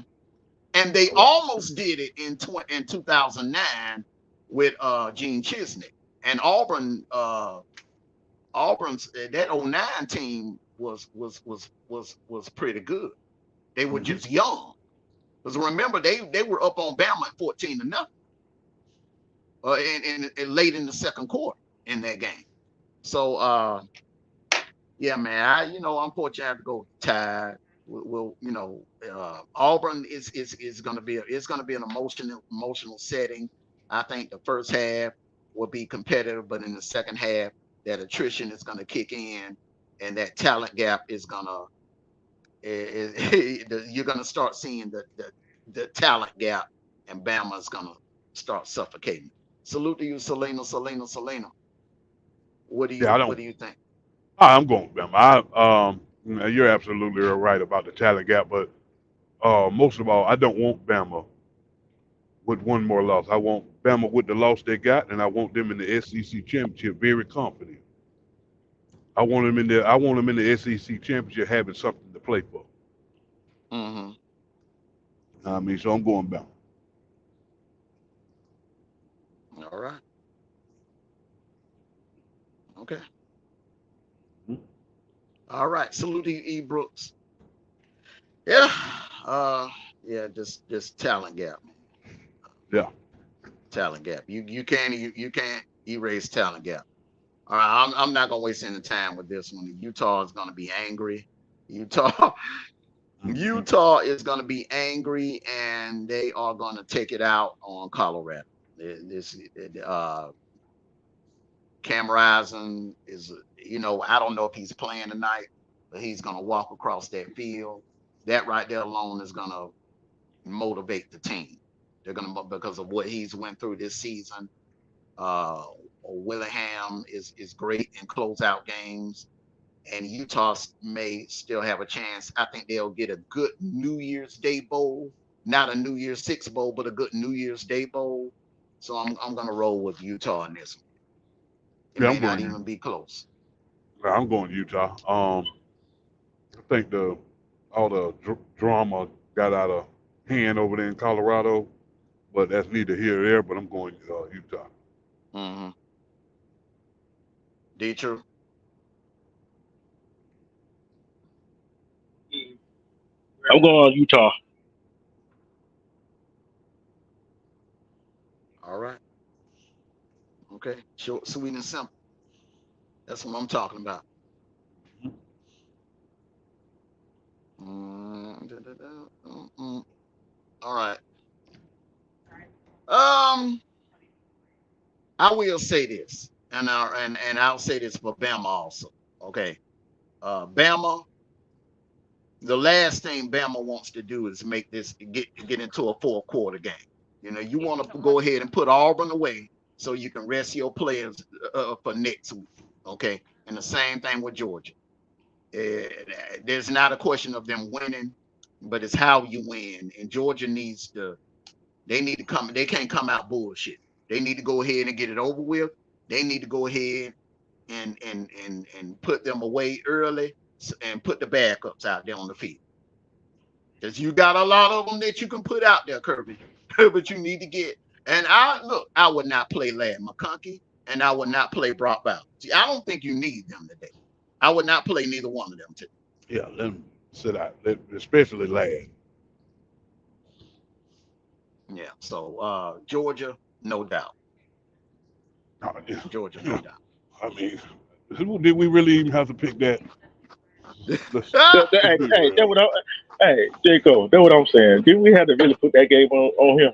And they almost did it in 2009 with Gene Chisnick. And Auburn's that 09 team was pretty good. They were just young. Because remember, they were up on Bama at 14-0. And late in the second quarter in that game. So yeah, man, unfortunately I have to go Tide. Auburn is going to be an emotional setting. I think the first half will be competitive, but in the second half, that attrition is going to kick in, and that talent gap is gonna. You're going to start seeing the talent gap, and Bama is going to start suffocating. Salute to you, Selena. What do you think? I'm going with Bama. You're absolutely right about the talent gap, but most of all, I don't want Bama with one more loss. I want Bama with the loss they got, and I want them in the SEC championship very confident. I want them in the SEC championship having something to play for. Mm-hmm. So I'm going Bama. All right. Okay. Mm-hmm. All right. Salute to you, E. Brooks. Yeah. Just talent gap. Yeah. Talent gap. You can't erase talent gap. All right. I'm not gonna waste any time with this one. Utah is gonna be angry. Utah is gonna be angry, and they are gonna take it out on Colorado. Cam Rising is, I don't know if he's playing tonight, but he's going to walk across that field. That right there alone is going to motivate the team. They're going to, because of what he's went through this season. Willingham is great in closeout games, and Utah may still have a chance. I think they'll get a good New Year's Day bowl, not a New Year's Six bowl, but a good New Year's Day bowl. So I'm going to roll with Utah in this one. It may not even be close. I'm going Utah. I think all the drama got out of hand over there in Colorado, but that's neither here nor there. But I'm going Utah. Mm-hmm. D-True. I'm going Utah. All right. Okay. Short, sweet, and simple. That's what I'm talking about. All right. I will say this, and I'll say this for Bama also. Okay. Bama, the last thing Bama wants to do is make this get into a 4-quarter game. You know, you want to go ahead and put Auburn away so you can rest your players for next week. Okay. And the same thing with Georgia. There's not a question of them winning, but it's how you win. And Georgia needs to. They need to come. They can't come out bullshit. They need to go ahead and get it over with. They need to go ahead and put them away early and put the backups out there on the field. Because you got a lot of them that you can put out there, Kirby. But you need to get. And I would not play Lad McConkey, and I would not play Brock Bowers. See, I don't think you need them today. I would not play neither one of them today. Yeah, let them sit out, especially Lad. Yeah. So Georgia, no doubt. Yeah. Georgia, no doubt. I mean, did we really even have to pick that? Hey, Jacob, that's what I'm saying. Did we have to really put that game on him?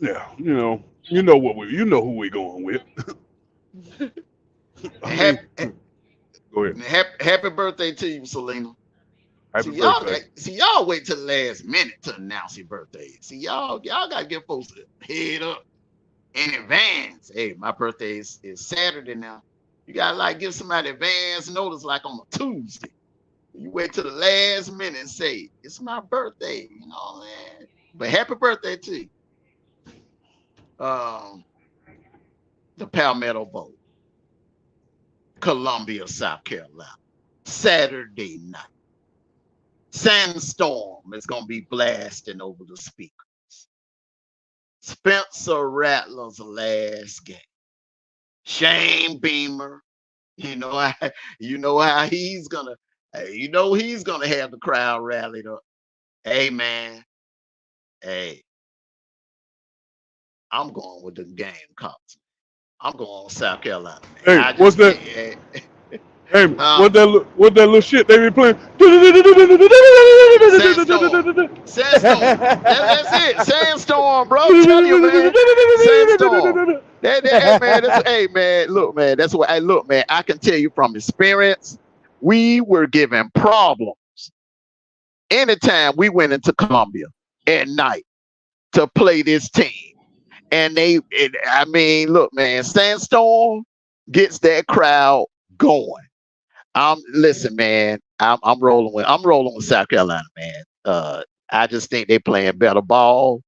Yeah, you know who we're going with. Go ahead. Happy birthday to you, Selena. Happy birthday. Y'all wait till the last minute to announce your birthday. See, y'all gotta give folks a head up in advance. Hey, my birthday is Saturday now. You gotta give somebody advance notice like on a Tuesday. You wait till the last minute and say, it's my birthday, you know what I'm saying? But happy birthday to you. The Palmetto Bowl, Columbia, South Carolina, Saturday night. Sandstorm is going to be blasting over the speakers. Spencer Rattler's last game. Shane Beamer, you know how he's gonna have the crowd rallied up. Hey man, hey, I'm going with the Gamecocks. I'm going on South Carolina. Man. Hey, what's that? Hey, what that little shit they be playing? Sandstorm. That's it. Sandstorm, bro. I'm telling you, man. Sandstorm. Hey, man. Look, man. That's what. Hey, look, man. I can tell you from experience, we were given problems anytime we went into Columbia at night to play this team, and look, man. Sandstorm gets that crowd going. Listen, man. I'm rolling with South Carolina, man. I just think they're playing better ball,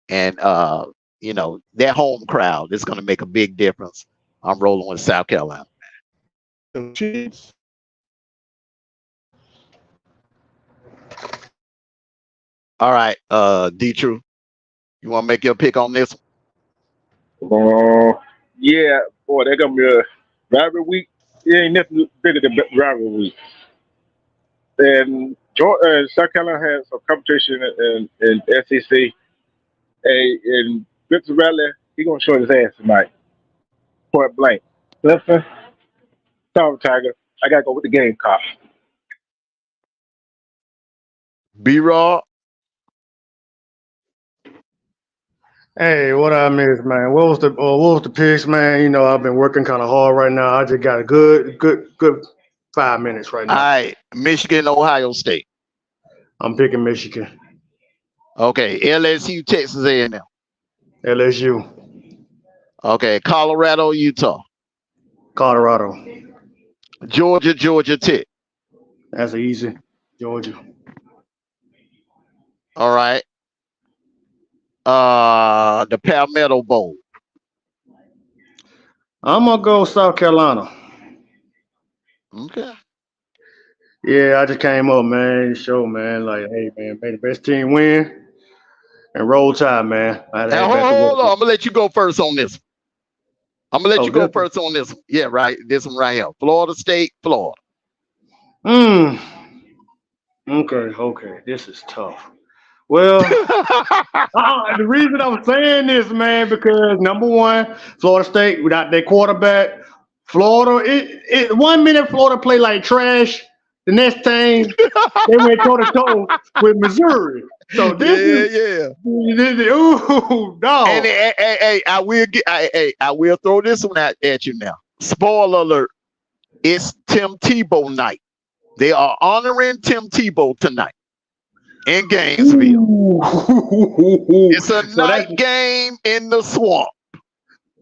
and that home crowd is going to make a big difference. I'm rolling with South Carolina, man. Cheese. All right, D-True, you want to make your pick on this one? Yeah, boy, they're gonna be a rivalry week. It ain't nothing bigger than rivalry week. And South Carolina has some competition in SEC. And Victor Rattler, he gonna show his ass tonight. Point blank. Listen, sorry, Tiger. I gotta go with the Gamecocks. B-Raw? Hey, what I missed, man? What was the picks, man? You know, I've been working kind of hard right now. I just got a good 5 minutes right now. All right, Michigan, Ohio State. I'm picking Michigan. Okay, LSU, Texas A&M. LSU. Okay, Colorado, Utah. Colorado. Georgia Tech. That's easy. Georgia. All right. The Palmetto Bowl. I'm gonna go South Carolina. Okay. Yeah, I just came up, man. Show, man. Like, hey, man, may the best team win and roll tide, man. Hold on. I'm gonna let you go first on this. I'm gonna let you go this first on this one. Yeah, right. This one right here. Florida State, Florida. one. Okay. This is tough. Well, the reason I'm saying this, man, because number one, Florida State without their quarterback. Florida, 1 minute Florida play like trash. The next thing they went toe to toe with Missouri. So this yeah. ooh, dog. And hey, I will throw this one at you now. Spoiler alert. It's Tim Tebow night. They are honoring Tim Tebow tonight in Gainesville. It's a night game in the swamp.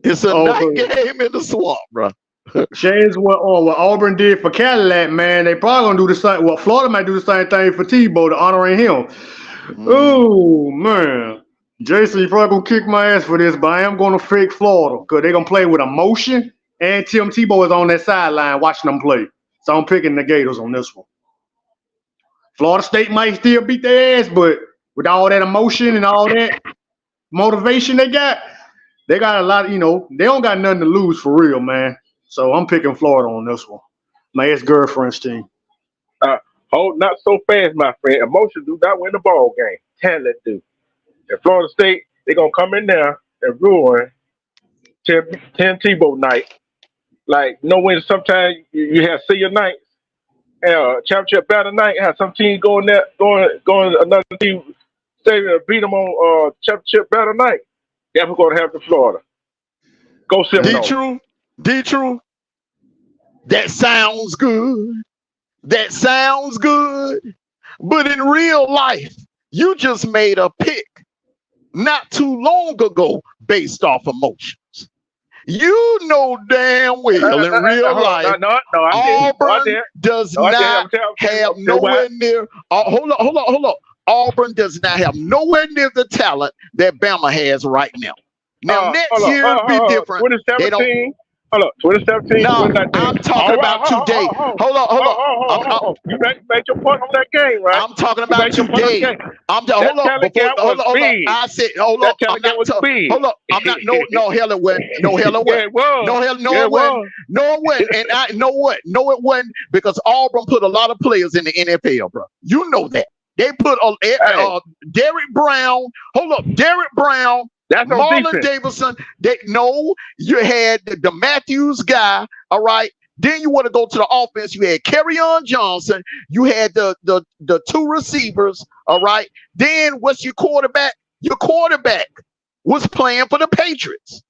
It's a night game in the swamp, bro. Shane's what Auburn did for Cadillac, man. They probably gonna do the same. Well, Florida might do the same thing for Tebow to honoring him. Oh man, Jason, you probably gonna kick my ass for this, but I am gonna fake Florida because they're gonna play with emotion, and Tim Tebow is on that sideline watching them play. So I'm picking the Gators on this one. Florida State might still beat their ass, but with all that emotion and all that motivation they got a lot. They don't got nothing to lose for real, man. So I'm picking Florida on this one. My ex-girlfriend's team. Not so fast, my friend. Emotion do not win the ball game. Talent do. And Florida State, they're going to come in there and ruin Tim Tebow night. Like, when sometimes you have senior nights, championship battle night, have some team going another team stadium beat them on championship battle night. Yeah, we're going to have to Florida. Go Seminole. D-True. That sounds good. But in real life, you just made a pick not too long ago based off emotions. You know damn well in real life, Auburn does not have nowhere near. Hold on. Auburn does not have nowhere near the talent that Bama has right now. Now next year will be different. 2017. Hold up, 2017. No, I'm talking about today. Hold on. You made your point on that game, right? I'm talking about today. Hold on. I said, hold up. I'm not. Hold up. I'm not. No, hell it wasn't. No, hell it wasn't. No, it wasn't. And I know what? No, it wasn't because Auburn put a lot of players in the NFL, bro. You know that. They put Derrick Brown. Hold up, Derrick Brown. That's no Marlon defense. Davidson. You had the Matthews guy. All right. Then you want to go to the offense. You had Kerryon Johnson. You had the two receivers. All right. Then what's your quarterback? Your quarterback was playing for the Patriots.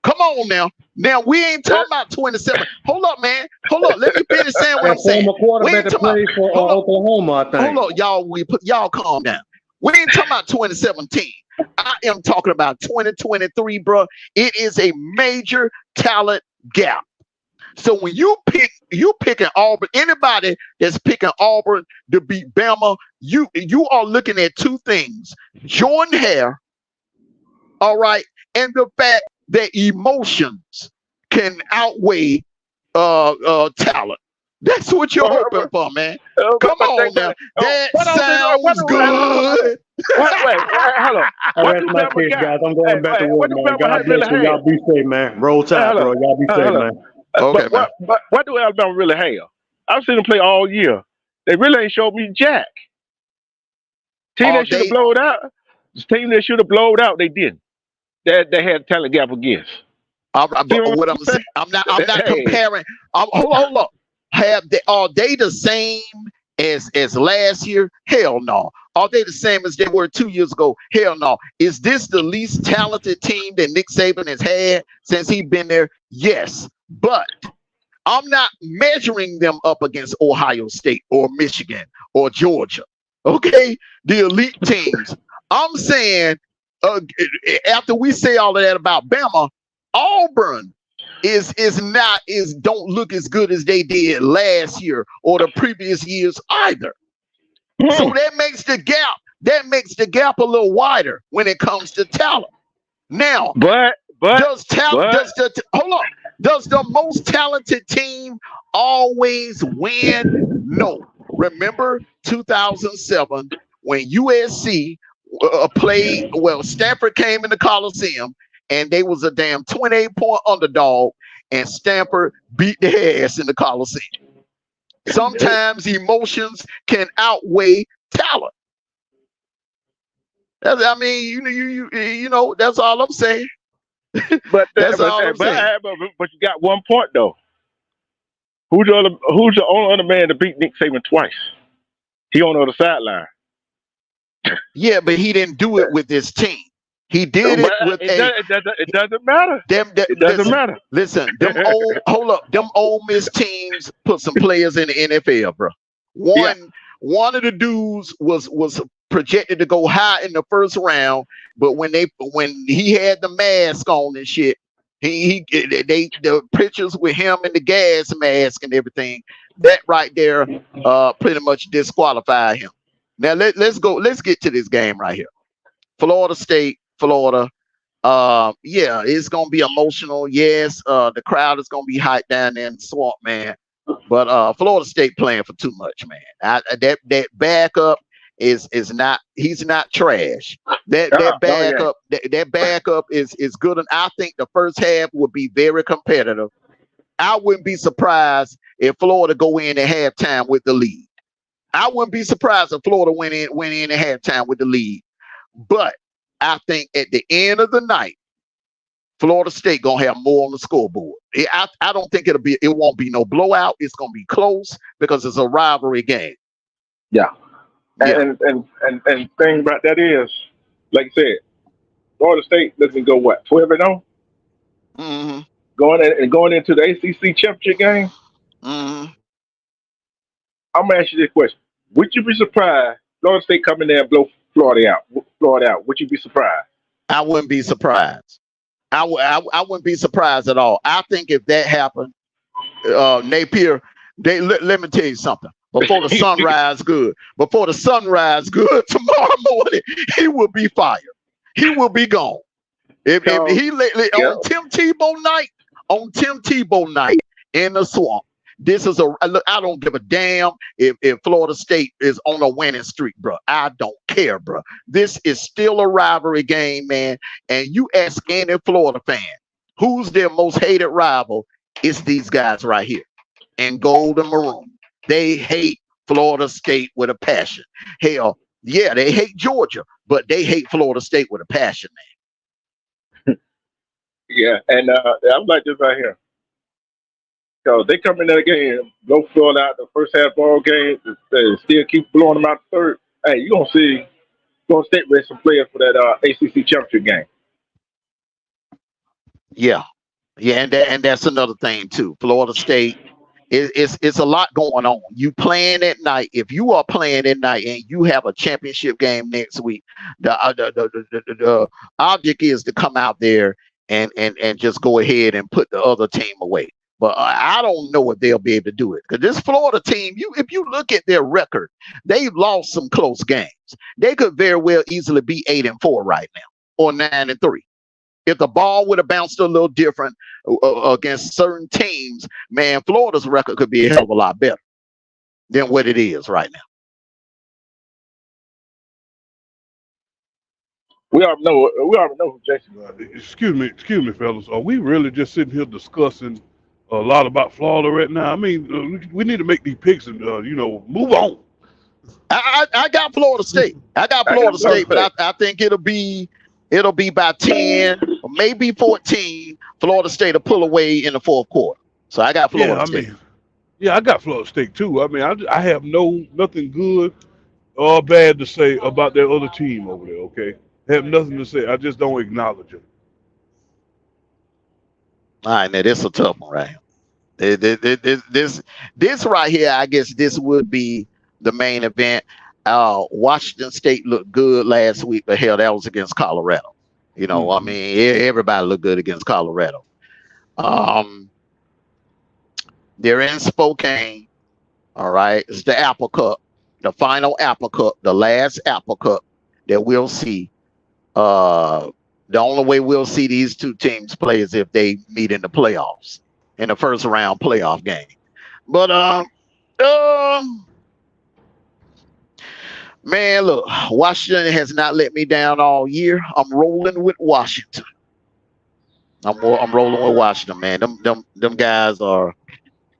Come on now. Now we ain't talking about 27. Hold up, man. Hold up. Let me finish saying what I'm saying. Quarterback that played for Oklahoma, I think. Hold up, y'all calm down. We ain't talking about 2017. I am talking about 2023, bro. It is a major talent gap. So when you picking Auburn, anybody that's picking Auburn to beat Bama, you are looking at two things: Jordan Hare, all right, and the fact that emotions can outweigh talent. That's what you're hoping for, man. Come on now. That sounds good. Wait, hold on. That's my pitch, guys. I'm going back to work, man. God bless you. Y'all be safe, man. Roll Tide, bro. Y'all be safe, man. Okay, man. But what do Alabama really have? I've seen them play all year. They really ain't showed me jack. Team that should have blowed out. Team that should have blowed out, they didn't. They had a talent gap against. What I'm saying, I'm not comparing. Hold on. Are they the same as last year? Hell no. Are they the same as they were 2 years ago? Hell no. Is this the least talented team that Nick Saban has had since he's been there? Yes. But I'm not measuring them up against Ohio State or Michigan or Georgia. Okay? The elite teams. I'm saying after we say all of that about Bama, Auburn don't look as good as they did last year or the previous years either. So that makes the gap a little wider when it comes to talent. Now, does the most talented team always win? No. Remember 2007 when USC played, Stanford came in the Coliseum and they was a damn 28-point underdog, and Stanford beat their ass in the Coliseum. Sometimes emotions can outweigh talent. I mean, you know, that's all I'm saying. But That's all I'm saying. but you got 1 point though. Who's the only other man to beat Nick Saban twice? He on the other sideline. Yeah, but he didn't do it with his team. He did it with it doesn't matter. It doesn't matter. Listen, them Ole Miss teams put some players in the NFL, bro. One of the dudes was projected to go high in the first round, but when he had the mask on and shit, the pictures with him and the gas mask and everything, that right there pretty much disqualified him. Now let's get to this game right here. Florida State, Florida. Yeah, it's gonna be emotional. Yes, the crowd is gonna be hyped down there in the swamp, man. But Florida State playing for too much, man. That backup is not, he's not trash. That backup is good, and I think the first half would be very competitive. I wouldn't be surprised if Florida go in at halftime with the lead. I wouldn't be surprised if Florida went in at halftime with the lead. But I think at the end of the night, Florida State gonna have more on the scoreboard. I don't think it won't be no blowout. It's gonna be close because it's a rivalry game. Yeah. And thing about that is, like I said, Florida State doesn't go what, 12-0? Mm-hmm. Going into the ACC championship game. Mm-hmm. I'm gonna ask you this question: would you be surprised Florida State come in there and blow Florida out? Would you be surprised? I wouldn't be surprised. I wouldn't be surprised at all. I think if that happened, Napier, let me tell you something. Before the sunrise good tomorrow morning, he will be fired. He will be gone. If he on Tim Tebow night in the swamp. This is I don't give a damn if Florida State is on a winning streak, bro. I don't care, bro. This is still a rivalry game, man. And you ask any Florida fan, who's their most hated rival? It's these guys right here in gold and maroon. They hate Florida State with a passion. Hell, yeah, they hate Georgia, but they hate Florida State with a passion, man. Yeah, and I'm like this right here. So they come in that game, blow Florida out the first half ball game, they still keep blowing them out the third. Hey, you're going to see Florida State raise some players for that ACC championship game. Yeah, and that's another thing, too. Florida State, it's a lot going on. You playing at night. If you are playing at night and you have a championship game next week, the object is to come out there and just go ahead and put the other team away. But I don't know if they'll be able to do it, because this Florida team, if you look at their record, they've lost some close games. They could very well easily be 8-4 right now, or 9-3. If the ball would have bounced a little different against certain teams, man, Florida's record could be a hell of a lot better than what it is right now. We already know who Jason is. Excuse me, fellas. Are we really just sitting here discussing a lot about Florida right now? I mean, we need to make these picks and move on. I got Florida State. I got Florida State, but I think it'll be by 10 or maybe 14. Florida State will pull away in the fourth quarter. So I got Florida State. I got Florida State too. I mean, I have nothing good or bad to say about that other team over there. Okay, I have nothing to say. I just don't acknowledge it. All right, now this is a tough one right here. This right here, I guess this would be the main event. Washington State looked good last week, but hell, that was against Colorado. I mean, everybody looked good against Colorado. They're in Spokane. All right, it's the Apple Cup, the final Apple Cup, the last Apple Cup that we'll see. The only way we'll see these two teams play is if they meet in the playoffs, in the first round playoff game. But man, look, Washington has not let me down all year. I'm rolling with Washington. I'm rolling with Washington, man. Them guys are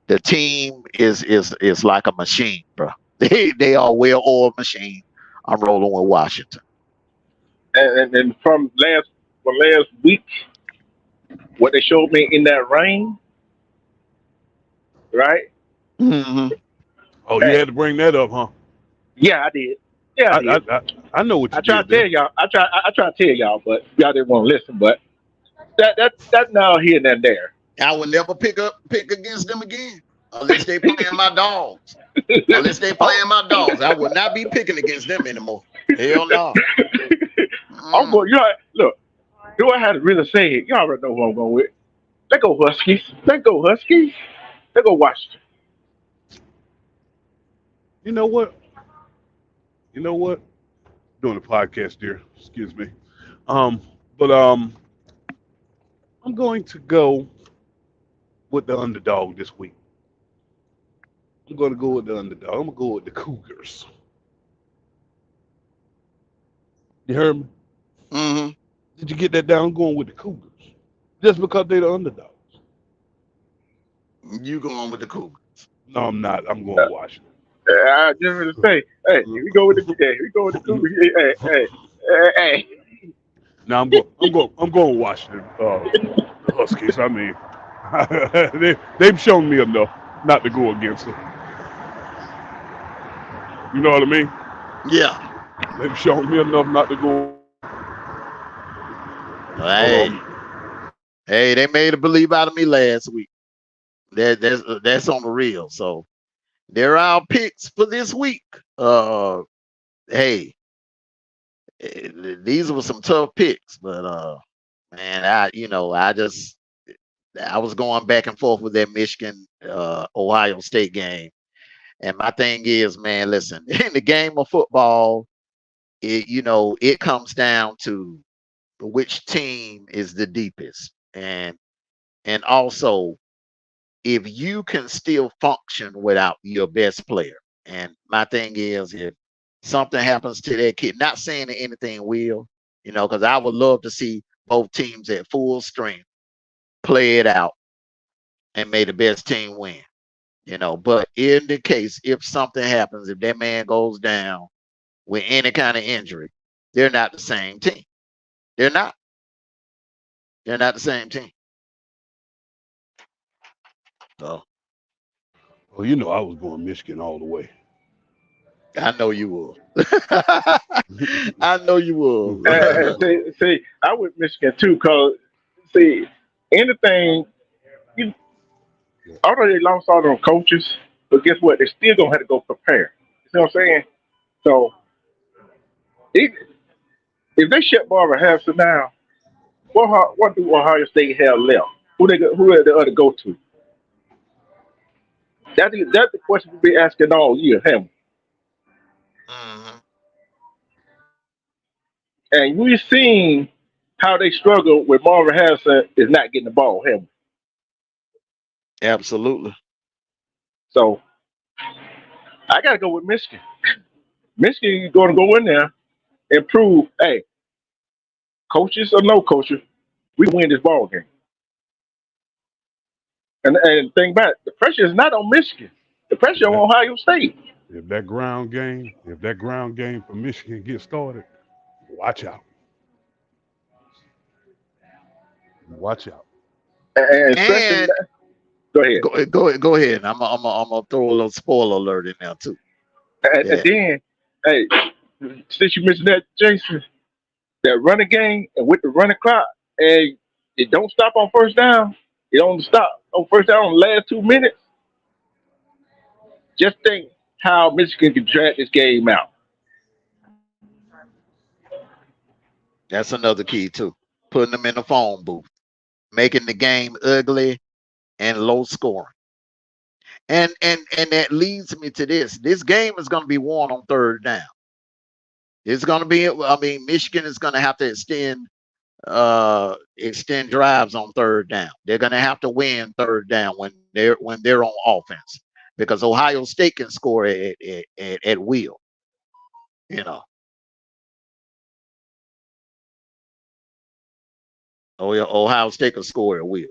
the team is like a machine, bro. They are a well-oiled machine. I'm rolling with Washington. And from last week, what they showed me in that rain, right? Hmm. Oh, you Hey, had to bring that up, huh? yeah, I did. Yeah, I I did. I I, I know what I you tried did to there. tell y'all. I tried to tell y'all, but y'all didn't want to listen. But that's now here and there. I will never pick against them again unless they playing my dogs. Unless they I'm, playing my dogs, I will not be picking against them anymore. Hell no. I'm Mm. going. Look. Do I have to really say it? You already know who I'm going with. Let go Huskies. Let go Huskies. Let go Washington. You know what? You know what? Doing a podcast here. Excuse me. Um, but I'm going to go with the underdog this week. I'm going to go with the underdog. I'm going to go with the Cougars. You heard me? Hmm. Did you get that down? I'm going with the Cougars. Just because they're the underdogs. You going with the Cougars? No, I'm not. I'm going Washington. I just want to say, hey, here we go with the Cougars. Hey. Now I'm going Washington. The Huskies. I mean, they've shown me enough not to go against them. You know what I mean? Yeah. They've shown me enough not to go. Hold Hey, on. hey, they made a believe out of me last week. That's on the real. So they're our picks for this week. Hey, these were some tough picks, but man, I was going back and forth with that Michigan Ohio State game. And my thing is, man, listen, in the game of football, it comes down to which team is the deepest. And also if you can still function without your best player. And my thing is if something happens to that kid, not saying that anything will, because I would love to see both teams at full strength play it out and may the best team win. But in the case, if something happens, if that man goes down with any kind of injury, they're not the same team. They're not. They're not the same team. So Well, you know I was going Michigan all the way. I know you will. I know you will. See, I went Michigan too, cause see, anything, you, although they lost all them coaches, but guess what? They still gonna have to go prepare. You see what I'm saying? So if, if they shut Barbara Harrison down, what do Ohio State have left? Who are the other go to? That's the question we've been asking all year, haven't we? Mhm. And we've seen how they struggle with Marvin Harrison is not getting the ball, haven't we? Absolutely. So I got to go with Michigan. Michigan is going to go in there and prove, hey, coaches or no coaches, we win this ball game. And think back, the pressure is not on Michigan. The pressure If on that Ohio State. if that ground game for Michigan gets started, watch out. Watch out. And especially, And go ahead. go ahead. I'm gonna throw a little spoiler alert in there too. And Yeah, then, hey, since you mentioned that, Jason, that running game and with the running clock, and it don't stop on first down. It don't stop on first down on the last 2 minutes. Just think how Michigan can drag this game out. that's another key too. Putting them in the phone booth, making the game ugly and low scoring. And that leads me to this. This game is going to be won on third down. It's going to be. I mean, Michigan is going to have to extend drives on third down. They're going to have to win third down when they're on offense because Ohio State can score at will. You know. Oh, yeah, Ohio State can score at will.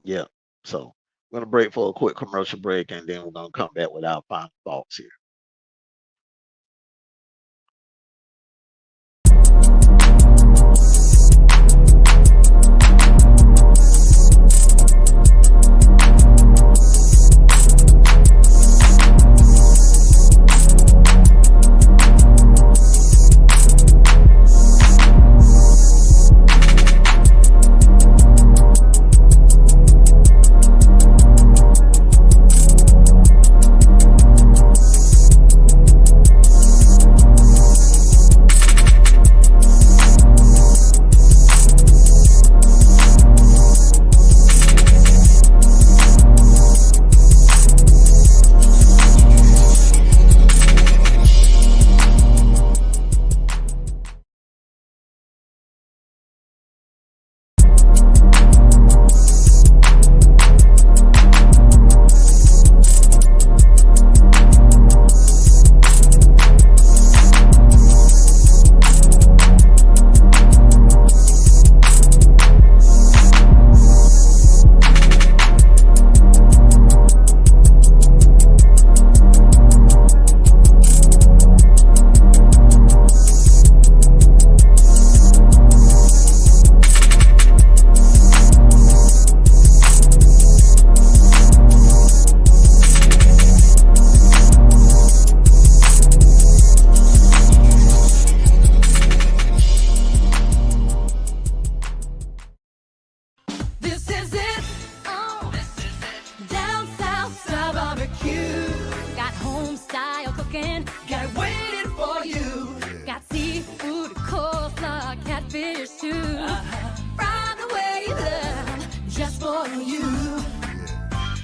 Yeah. So we're gonna break for a quick commercial break, and then we're gonna come back with our final thoughts here. This is it. Oh, down south style barbecue. Got home style cooking. Got it waiting for you. Got seafood, coleslaw, catfish too. From the way you love, just for you.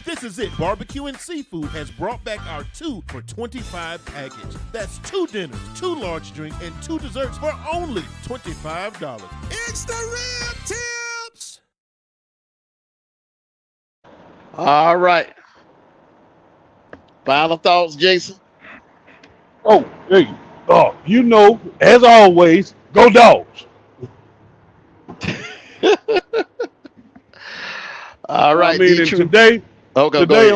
This is it. Barbecue and Seafood has brought back our 2 for $25 package. That's 2 dinners, 2 large drinks, and 2 desserts for only $25. It's the rib tips. All right. Final thoughts, Jason. Oh, hey, you know, as always, go Dogs. All right. I mean, and today, Okay, today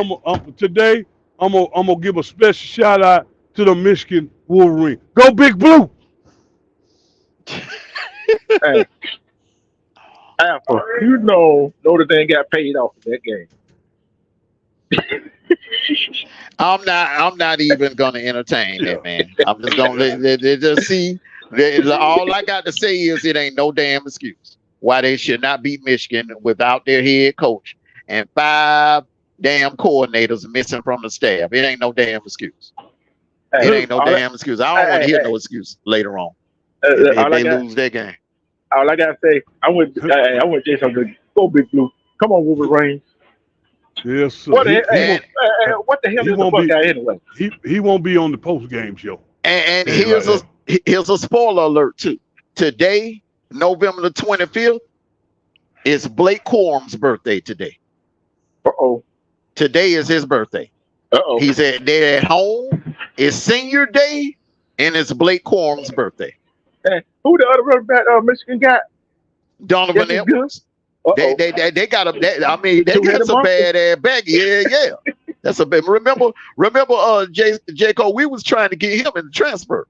I'm gonna give a special shout out to the Michigan Wolverine. Go Big Blue. Hey, Alpha, you know Notre Dame got paid off in that game. I'm not even gonna entertain that, man. I'm just gonna let just see. All I got to say is it ain't no damn excuse why they should not beat Michigan without their head coach and 5 damn coordinators missing from the staff. It ain't no damn excuse. It ain't no damn excuse. I don't want to hear no excuse later on if they lose their game. All I gotta say, I want Jason to go Big Blue. Come on, Wolverine. Yes, sir. What the hell is the Buckeye anyway? He won't be on the post game show. And here's a spoiler alert too. Today, November the 25th, is Blake Corum's birthday today. Uh-oh. Today is his birthday. Uh-oh. They're at home. It's senior day, and it's Blake Corum's birthday. Hey, who the other running back Michigan got? Donovan Edwards. They got a. They got some badass back. Yeah. That's a bit. Remember, Jacob. We was trying to get him in the transfer.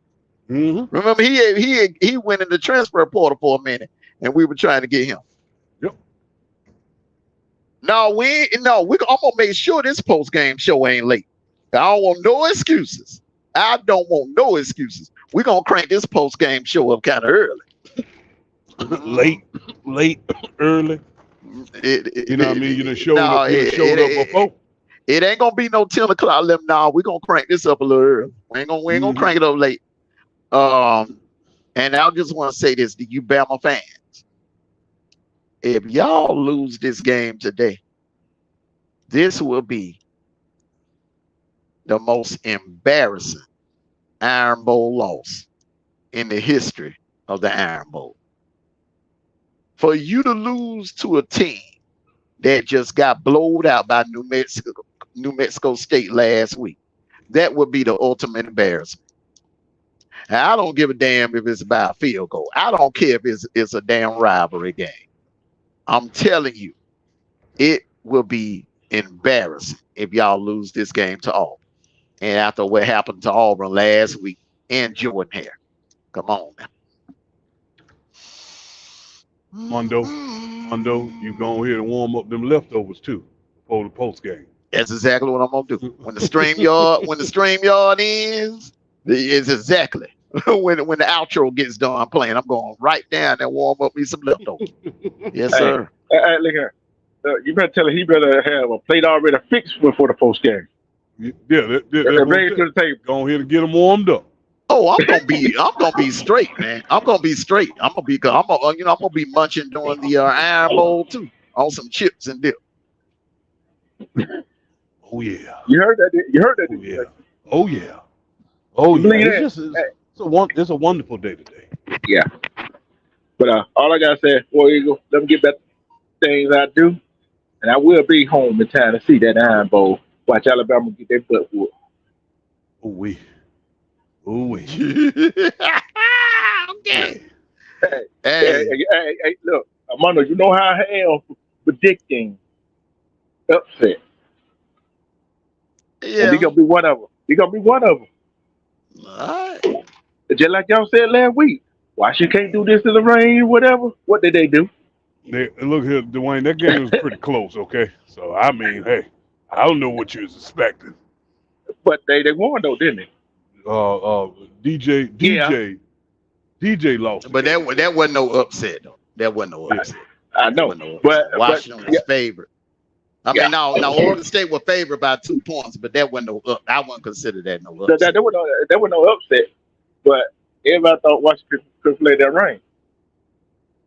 Mm-hmm. Remember, he went in the transfer portal for a minute, and we were trying to get him. Yep. I'm gonna make sure this post game show ain't late. I don't want no excuses. We're gonna crank this post game show up kind of early. late, early. You know what I mean? You done showed up before. It ain't gonna be no 10 o'clock. We're gonna crank this up a little early. We ain't gonna crank it up late. And I just want to say this to you Bama fans. If y'all lose this game today, this will be the most embarrassing Iron Bowl loss in the history of the Iron Bowl. For you to lose to a team that just got blowed out by New Mexico State last week, that would be the ultimate embarrassment. I don't give a damn if it's about a field goal. I don't care if it's a damn rivalry game. I'm telling you, it will be embarrassing if y'all lose this game to Auburn. And after what happened to Auburn last week and Jordan Hare. Come on now. Mondo, you go ahead and warm up them leftovers too before the post game. That's exactly what I'm gonna do. When the StreamYard ends, it's exactly when the outro gets done playing. I'm going right down and warm up me some leftovers. Yes, sir. Hey, look here. You better tell him he better have a plate already fixed before the post game. Yeah, they're ready to the table. Go ahead and get them warmed up. Oh, I'm gonna be straight, man. I'm gonna be straight. I'm gonna be munching during the Iron Bowl too on some chips and dip. Oh yeah. You heard that? You heard that? Oh yeah. Oh yeah. Oh yeah. It's a wonderful day today. Yeah. But all I gotta say, War Eagle, let me get back to things I do, and I will be home in time to see that Iron Bowl. Watch Alabama get their butt whooped. Oh we. Oh we. Okay. Hey, look, Armando, you know how I am predicting upset. Yeah. And he gonna be one of them. All right. Just like y'all said last week. Why she can't do this in the rain, whatever? What did they do? Look here, Dwayne, that game was pretty close, okay? So, I mean, hey, I don't know what you was expecting. But they won, though, didn't they? DJ lost. But that wasn't no upset, though. That wasn't no upset. I know. But Washington was favored. I mean, now Oregon State was favored by 2 points, but that wasn't no up. I wouldn't consider that no upset. There was no upset. But everybody thought Washington could play that rain.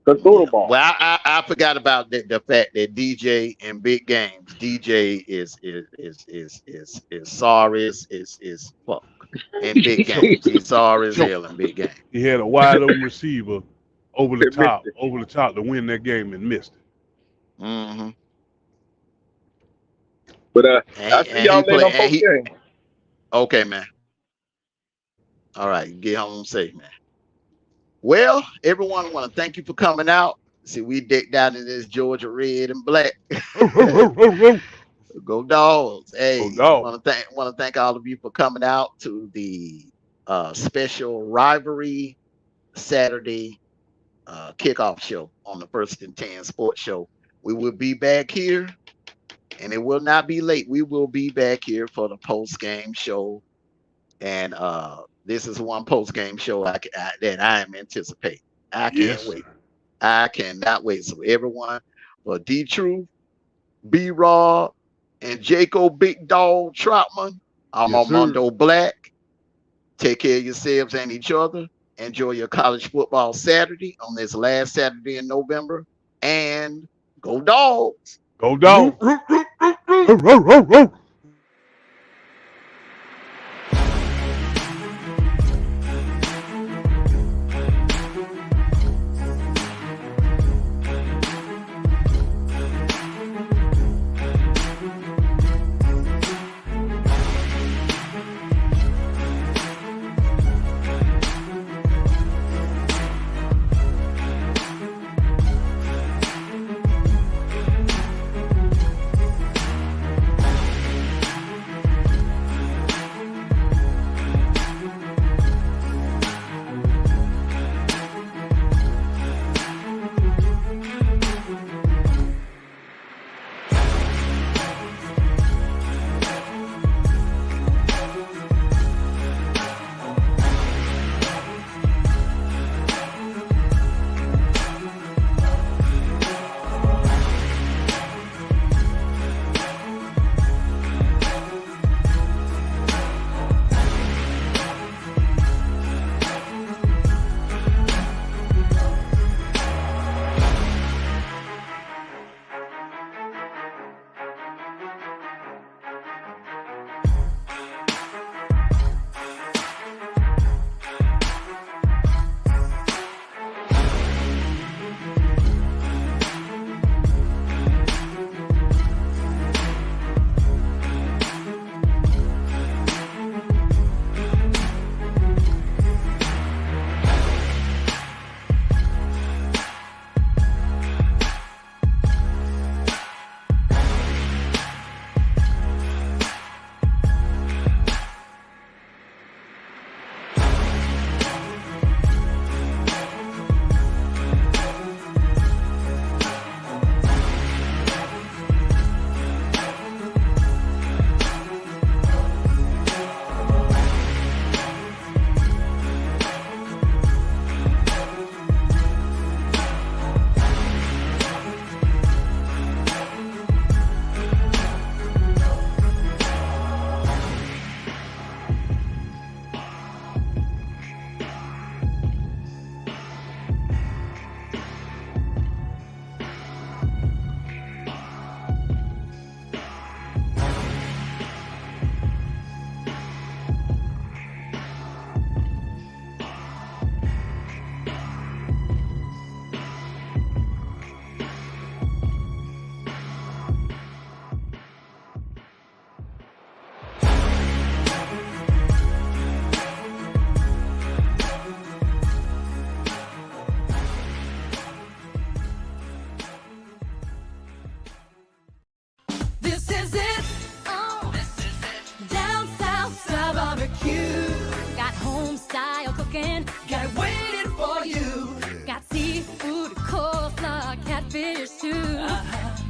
Well, I forgot about the fact that DJ in big games, DJ is sorry is fuck in big games. He's sorry as hell in big games. He had a wide open receiver over the top to win that game and missed it. Mm-hmm. But I see y'all later on post game. Okay, man. All right, get home safe, man. Well, everyone, I want to thank you for coming out. See, we decked out in this Georgia red and black. Go Dogs! Hey, want to thank all of you for coming out to the special Rivalry Saturday kickoff show on the First and 10 Sports Show. We will be back here, and it will not be late. We will be back here for the post game show, and this is one post game show that I am anticipating. I can't wait. I cannot wait. So everyone, for D Truth, B Raw, and Jacob Big Dog Troutman, I'm Armando Black. Take care of yourselves and each other. Enjoy your college football Saturday on this last Saturday in November. And go Dogs! Go Dogs!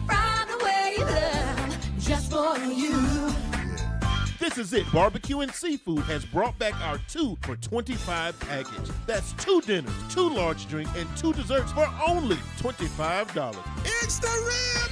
Fry the way you love, just for you. This is it. Barbecue and Seafood has brought back our 2 for $25 package. That's 2 dinners, 2 large drinks, and 2 desserts for only $25. It's the real